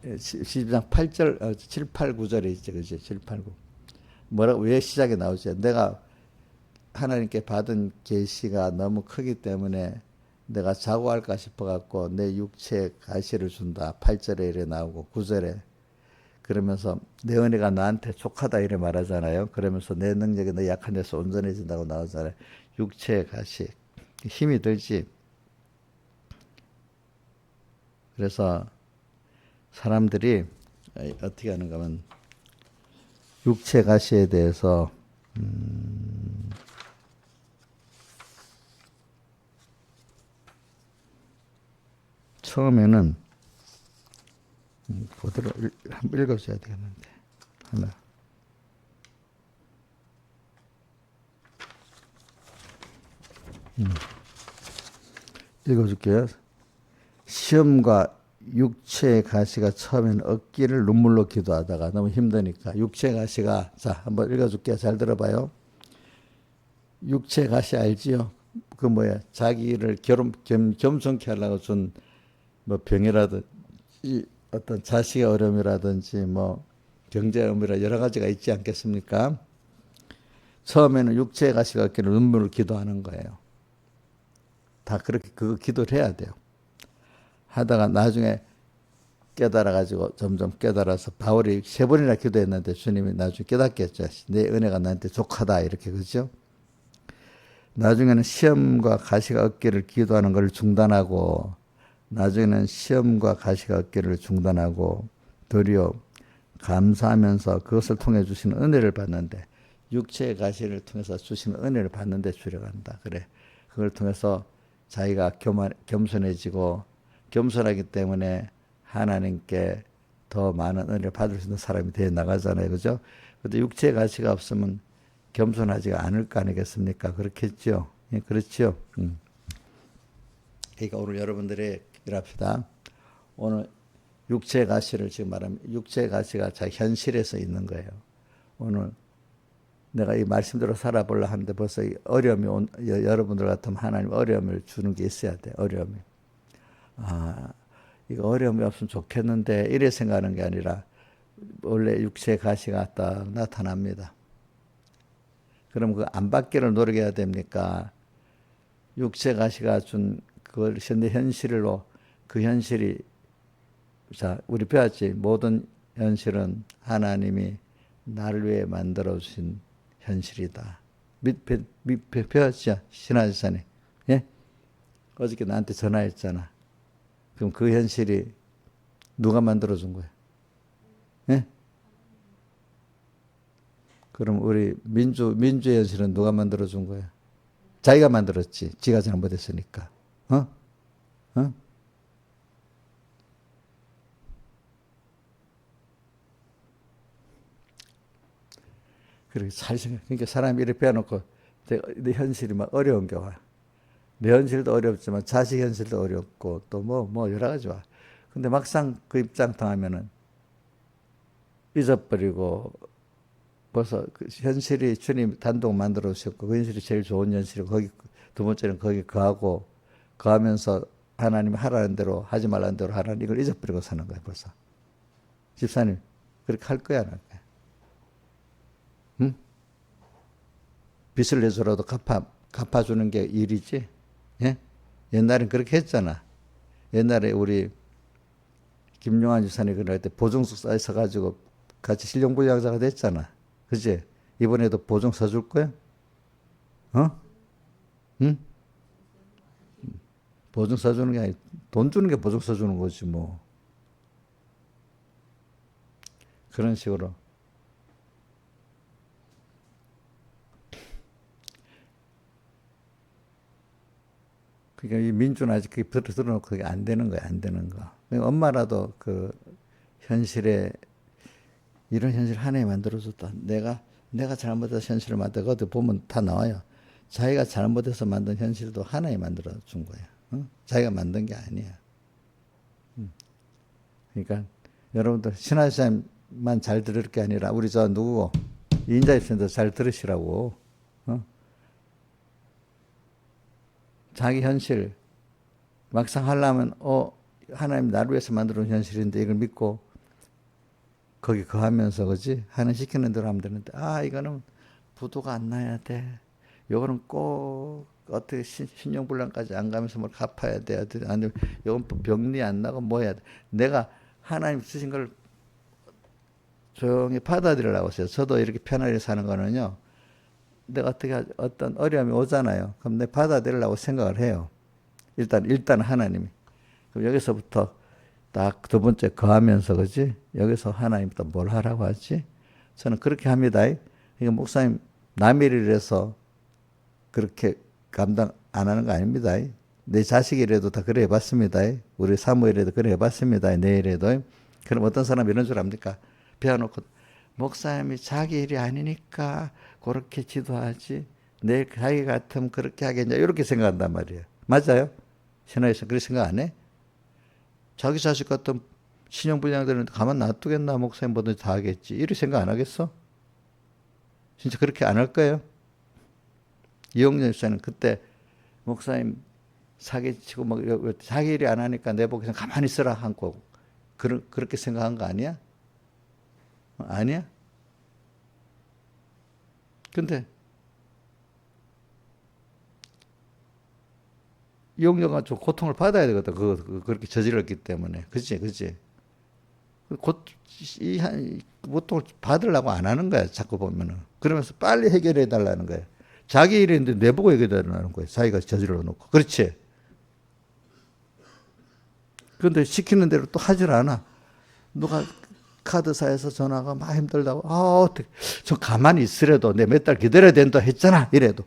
12장 8절, 7, 8, 9절에 있지. 그지? 7, 8, 9. 뭐라고, 왜 시작에 나오지? 내가 하나님께 받은 계시가 너무 크기 때문에 내가 자고할까 싶어갖고 내 육체에 가시를 준다. 8절에 이래 나오고 9절에. 그러면서 내 은혜가 나한테 족하다 이래 말하잖아요. 그러면서 내 능력이 너 약한 데서 온전해진다고 나오잖아요. 육체의 가시. 힘이 들지. 그래서 사람들이 어떻게 하는가 하면 육체 가시에 대해서 처음에는 그대로 한번 읽어줘야 되겠는데 하나. 읽어줄게요. 시험과 육체의 가시가 처음에는 얻기를 눈물로 기도하다가 너무 힘드니까 육체의 가시가, 자 한번 읽어줄게요. 잘 들어봐요. 육체의 가시 알지요? 그 뭐야, 자기를 겸손케 하려고 준 뭐 병이라든지 어떤 자식의 어려움이라든지 뭐 경제 어려움이라 여러 가지가 있지 않겠습니까? 처음에는 육체의 가시가 얻기를 눈물로 기도하는 거예요. 다 그렇게 그거 기도를 해야 돼요. 하다가 나중에 깨달아가지고 점점 깨달아서 바울이 3번이나 기도했는데 주님이 나중에 깨닫겠죠. 내 은혜가 나한테 족하다 이렇게, 그죠? 나중에는 시험과 가시가 얻기를 기도하는 걸 중단하고, 나중에는 시험과 가시가 얻기를 중단하고 도리어 감사하면서 그것을 통해 주시는 은혜를 받는데, 육체의 가시를 통해서 주시는 은혜를 받는데 주력한다. 그래, 그걸 통해서 자기가 겸손해지고 겸손하기 때문에 하나님께 더 많은 은혜를 받을 수 있는 사람이 되어 나가잖아요. 그죠? 근데 육체의 가치가 없으면 겸손하지가 않을 거 아니겠습니까? 그렇겠죠? 예, 그렇죠? 그러니까 오늘 여러분들이 이랍시다. 오늘 육체의 가치를 지금 말하면 육체의 가치가 자기 현실에서 있는 거예요. 오늘 내가 이 말씀대로 살아보려 하는데 벌써 어려움이 여러분들 같으면 하나님 어려움을 주는 게 있어야 돼. 어려움이. 아, 이거 어려움이 없으면 좋겠는데 이래 생각하는 게 아니라 원래 육체의 가시가 딱 나타납니다. 그럼 그 안 받기를 노력해야 됩니까? 육체 가시가 준 그걸 내 현실로, 그 현실이, 자 우리 배웠지. 모든 현실은 하나님이 나를 위해 만들어 주신 현실이다. 배웠죠? 신화지산에. 예? 어저께 나한테 전화했잖아. 그럼 그 현실이 누가 만들어 준 거야? 예? 그럼 우리 민주의 현실은 누가 만들어 준 거야? 자기가 만들었지. 지가 잘못했으니까. 어? 어? 그렇게 잘 생각. 그러니까 사람이 이렇게 빼놓고 내 현실이 막 어려운 게 와. 내 현실도 어렵지만 자식 현실도 어렵고 또 뭐 여러 가지 와. 근데 막상 그 입장 당하면은 잊어버리고 벌써 그 현실이 주님 단독 만들어 주셨고 그 현실이 제일 좋은 현실이고 거기 두 번째는 거기 거하면서 하나님이 하라는 대로 하지 말라는 대로 하라는 이걸 잊어버리고 사는 거야 벌써. 집사님 그렇게 할 거야 안 할 거야? 응? 빚을 내서라도 갚아주는 게 일이지. 예? 옛날엔 그렇게 했잖아. 옛날에 우리 김용환 집사님 그럴 때 보증서 써가지고 같이 실용불량자가 됐잖아. 그치? 이번에도 보증 서줄 거야? 어? 응? 보증 서주는 게 아니, 돈 주는 게 보증 서주는 거지, 뭐. 그런 식으로. 그러니까 이 민주는 아직 그게 들어놓고 그게 안 되는 거야, 안 되는 거. 그러니까 엄마라도 그 현실에, 이런 현실 하나에 만들어줬다. 내가 잘못해서 현실을 만들고, 어디 보면 다 나와요. 자기가 잘못해서 만든 현실도 하나에 만들어준 거야. 어? 자기가 만든 게 아니야. 그러니까 여러분들 신하시장만 잘 들을 게 아니라 우리 저 누구고 이인자 입신도 잘 들으시라고. 어? 자기 현실 막상 하려면 하나님 나를 위해서 만들어 놓은 현실인데 이걸 믿고 거기 거하면서 그지 하는 시키는 대로 하면 되는데 이거는 부도가 안 나야 돼. 요거는 꼭 어떻게 신용불량까지 안 가면서 뭘 갚아야 돼. 아니면 요건 병리 안 나고 뭐 해야 돼. 내가 하나님 주신 걸 조용히 받아들이려고 했어요. 저도 이렇게 편하게 사는 거는요. 내가 어떤 어려움이 오잖아요. 그럼 내가 받아들이려고 생각을 해요. 일단 하나님이. 그럼 여기서부터 딱 두 번째 거하면서 그지? 여기서 하나님부터 뭘 하라고 하지? 저는 그렇게 합니다. 이거 목사님 남의 일을 해서 그렇게 감당 안 하는 거 아닙니다. 내 자식이라도 다 그래 해봤습니다. 우리 사무엘에도 그래 해봤습니다. 내일에도. 그럼 어떤 사람이 이런 줄 압니까? 배워놓고 목사님이 자기 일이 아니니까 그렇게 지도하지. 내 자기 같으면 그렇게 하겠냐. 이렇게 생각한단 말이에요. 맞아요? 신화에서 그렇게 생각 안 해? 자기 자식 같은 신용불량들은 가만 놔두겠나. 목사님 뭐든지 다 하겠지. 이렇게 생각 안 하겠어? 진짜 그렇게 안 할 거예요? 이용렬 씨는 그때 목사님 사기치고 막 자기 일이 안 하니까 내 보고 그냥 가만히 있으라 한 거고 그렇게 생각한 거 아니야? 아니야? 근데 이용렬가 좀 고통을 받아야 되거든. 그렇게 저질렀기 때문에. 그치? 고통을 받으려고 안 하는 거야. 자꾸 보면은. 그러면서 빨리 해결해 달라는 거야. 자기 일인데 내보고 얘기하라는 거예요. 자기가 저질러 놓고. 그렇지. 그런데 시키는 대로 또 하질 않아. 누가 카드사에서 전화가 막 힘들다고. 어떻게. 저 가만히 있으래도 내 몇 달 기다려야 된다 했잖아. 이래도.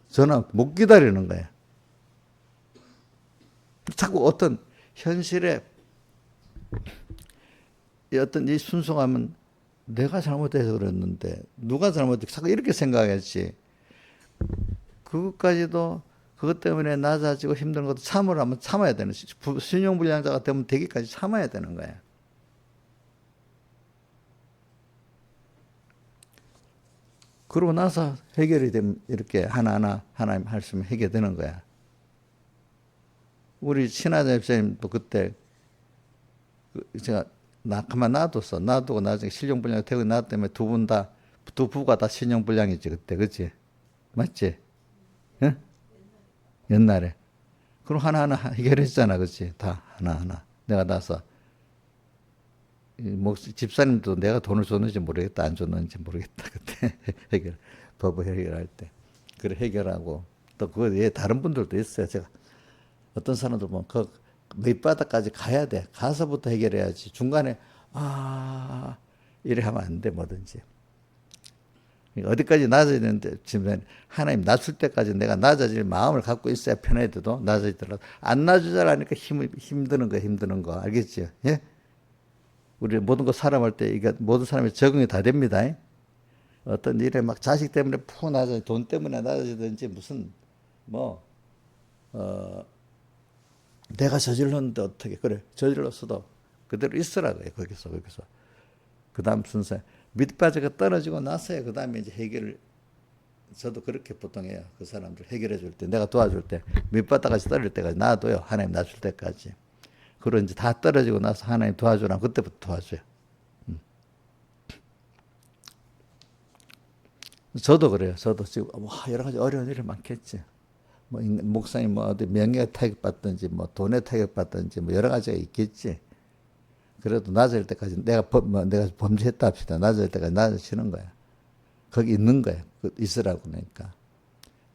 전화 못 기다리는 거야. 자꾸 어떤 현실에 어떤 이 순수함은 내가 잘못해서 그랬는데 누가 잘못해서 자꾸 이렇게 생각했지. 그것까지도 그것 때문에 낮아지고 힘든 것도 참으라면 참아야 되는 신용불량자가 되면 되기까지 참아야 되는 거야. 그러고 나서 해결이 되면 이렇게 하나하나 하나님 말씀을 해결되는 거야. 우리 신하자 집사님도 그때 제가 가만 놔두고 나중에 신용불량이 되고 나 때문에 두 부가 다 신용불량이지 그때 그치? 맞지? 예? 옛날에. 그럼 하나하나 해결했잖아 그치? 다 하나하나. 내가 나서 집사님도 내가 돈을 줬는지 모르겠다 안 줬는지 모르겠다 그때 법을 해결할 때 그래 해결하고 또 그거 외에 다른 분들도 있어요. 제가 어떤 사람들 보면 그 밑바닥까지 가야 돼. 가서부터 해결해야지. 중간에 이래 하면 안 돼. 뭐든지. 어디까지 낮아야 되는데 지금 하나님 낮출 때까지 내가 낮아질 마음을 갖고 있어야 편해도 낮아지더라도 안 낮아지라니까 힘드는 거 알겠지? 예? 우리 모든 거 사람할 때 이게 모든 사람이 적응이 다 됩니다. 어떤 일에 막 자식 때문에 푹 나서 돈 때문에 나서든지 무슨 뭐 내가 저질렀는데 어떻게 그래 저질렀어도 그대로 있으라고요. 거기서 그 다음 순서에 밑바닥에 떨어지고 나서야 그 다음에 이제 해결을 저도 그렇게 보통 해요. 그 사람들 해결해 줄 때 내가 도와줄 때 밑바닥까지 떨어질 때까지 놔둬요. 하나님 놔줄 때까지. 그리고 이제 다 떨어지고 나서 하나님 도와주라 그때부터 도와줘요. 저도 그래요. 저도 지금 여러 가지 어려운 일이 많겠지. 뭐 목사님 뭐 어디 명예가 타격받든지 뭐 돈에 타격받든지 뭐 여러 가지가 있겠지. 그래도 낮을 때까지 내가 범죄했다 합시다. 낮을 때까지 낮아지는 거야. 거기 있는 거야. 있으라고 그러니까.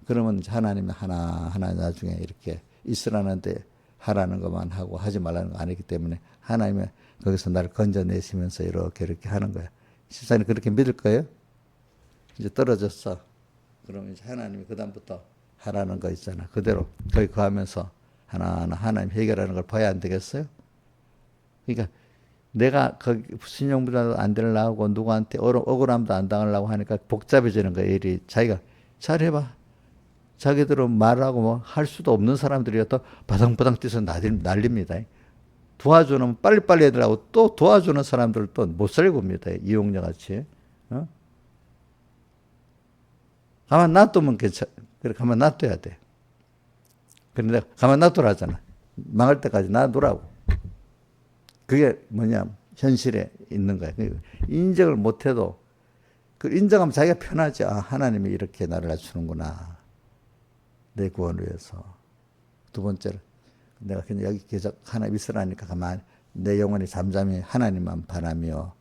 그러면 하나님이 하나하나 나중에 이렇게 있으라는데 하라는 것만 하고 하지 말라는 거 아니기 때문에 하나님이 거기서 나를 건져내시면서 이렇게 하는 거야. 집사님 그렇게 믿을 거예요? 이제 떨어졌어. 그러면 이제 하나님이 그다음부터 하라는 거 있잖아. 그대로 거기 거하면서 하나하나 하나님 해결하는 걸 봐야 안 되겠어요? 그러니까 내가 거기 신용부자도 안 되려고 누구한테 억울함도 안 당하려고 하니까 복잡해지는 거야. 일이 자기가 잘해봐. 자기들은 말하고 뭐 할 수도 없는 사람들이 또 바당바당 뛰어서 난립니다. 도와주는 빨리빨리 해달라고 또 도와주는 사람들 또 못 살고 옵니다. 이용녀 같이. 어? 가만 놔두면 그래 가만 놔둬야 돼. 그런데 가만 놔두라잖아. 망할 때까지 놔두라고. 그게 뭐냐 현실에 있는 거야. 인정을 못해도 그 인정하면 자기가 편하지. 아 하나님이 이렇게 나를 낮추는구나. 내 구원을 위해서. 두 번째로 내가 그냥 여기 계속 하나님 있으라니까 가만히 내 영혼이 잠잠히 하나님만 바라며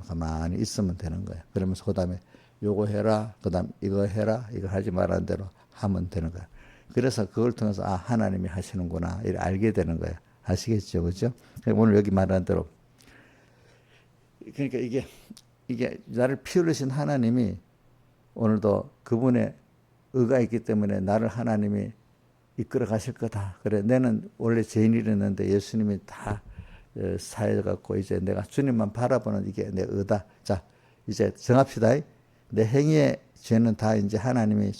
가만히 있으면 되는 거야. 그러면서 그 다음에 요거 해라. 그 다음 이거 해라. 이거 하지 말라는 대로 하면 되는 거야. 그래서 그걸 통해서 아 하나님이 하시는구나. 이렇게 알게 되는 거야. 아시겠죠? 그죠? 오늘 여기 말한 대로 그러니까 이게 나를 피우르신 하나님이 오늘도 그분의 의가 있기 때문에 나를 하나님이 이끌어 가실 거다. 그래, 나는 원래 죄인이랬는데 예수님이 다 사해갖고 이제 내가 주님만 바라보는 이게 내 의다. 자, 이제 정합시다. 내 행위의 죄는 다 이제 하나님이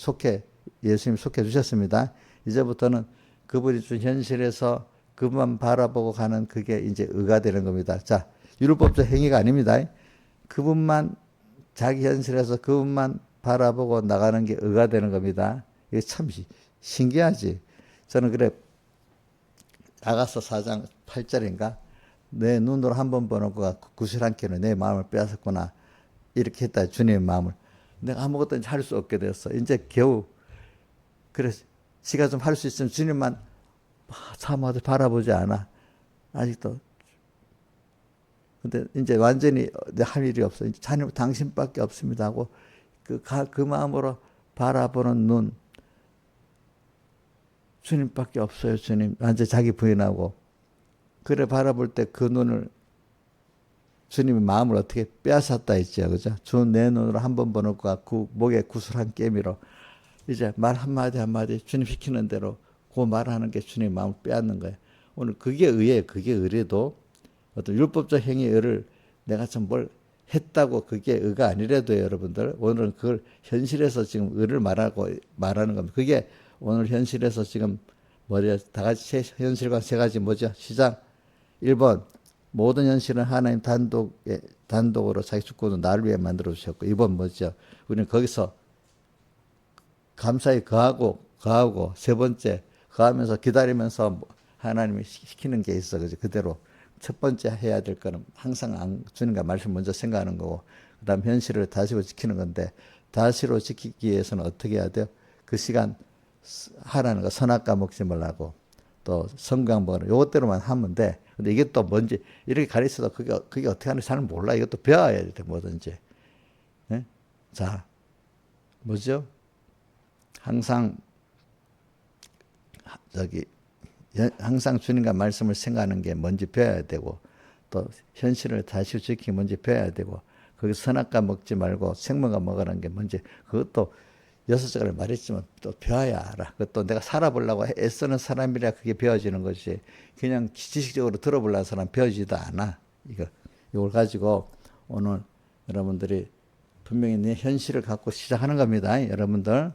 예수님이 속해 주셨습니다. 이제부터는 그분이 준 현실에서 그분만 바라보고 가는 그게 이제 의가 되는 겁니다. 자, 율법적 행위가 아닙니다. 그분만 자기 현실에서 그분만 바라보고 나가는 게 의가 되는 겁니다. 이게 참 신기하지. 저는 그래 아가서 4장 8절인가 내 눈으로 한 번 보는 거가 구슬한 개는 내 마음을 빼앗았구나. 이렇게 했다. 주님의 마음을. 내가 아무것도 할 수 없게 됐어. 이제 겨우 그래 지가 좀 할 수 있으면 주님만 사모하듯 바라보지 않아. 아직도. 근데 이제 완전히 할 일이 없어. 자녀 당신밖에 없습니다 하고 그 마음으로 바라보는 눈 주님밖에 없어요. 주님. 완전 자기 부인하고 그래 바라볼 때 그 눈을 주님의 마음을 어떻게 빼앗았다 했죠. 그죠? 주 내 눈으로 한 번 보는 것과 목에 구슬한 깨미로 이제 말 한마디 한마디 주님 시키는 대로 그 말하는 게 주님의 마음을 빼앗는 거예요. 오늘 그게 의예요. 그게 의래도 어떤 율법적 행위의 의를 내가 좀 뭘 했다고 그게 의가 아니래도 여러분들 오늘은 그걸 현실에서 지금 의를 말하는 겁니다. 그게 오늘 현실에서 지금 다 같이 현실과 세 가지 뭐죠? 시작. 1번 모든 현실은 하나님 단독으로 자기 주권으로 나를 위해 만들어 주셨고 2번 뭐죠? 우리는 거기서 감사히 거하고 세 번째 거하면서 기다리면서 하나님이 시키는 게 있어. 그대로 첫 번째 해야 될 거는 항상 주님과 말씀 먼저 생각하는 거고 그 다음 현실을 다시로 지키는 건데 다시로 지키기 위해서는 어떻게 해야 돼요? 그 시간 하라는 거 선악과 먹지 말라고 또 성경 먹으라 요것대로만 하면 돼. 근데 이게 또 뭔지 이렇게 가르쳐도 그게 어떻게 하는지 잘 몰라. 이것도 배워야 돼 뭐든지. 네? 자 뭐죠? 항상 항상 주님과 말씀을 생각하는 게 뭔지 배워야 되고 또 현실을 다시 지키기 뭔지 배워야 되고 거기 선악과 먹지 말고 생명과 먹으라는 게 뭔지 그것도 6절을 말했지만 또 배워야 알아. 그것도 내가 살아보려고 애쓰는 사람이라 그게 배워지는 것이 그냥 지식적으로 들어보려는 사람 배워지지도 않아. 이걸 가지고 오늘 여러분들이 분명히 내 현실을 갖고 시작하는 겁니다. 여러분들.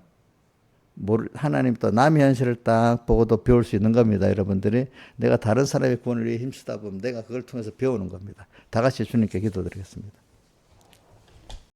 하나님 또 남의 현실을 딱 보고도 배울 수 있는 겁니다. 여러분들이 내가 다른 사람의 구원을 위해 힘쓰다 보면 내가 그걸 통해서 배우는 겁니다. 다 같이 주님께 기도드리겠습니다.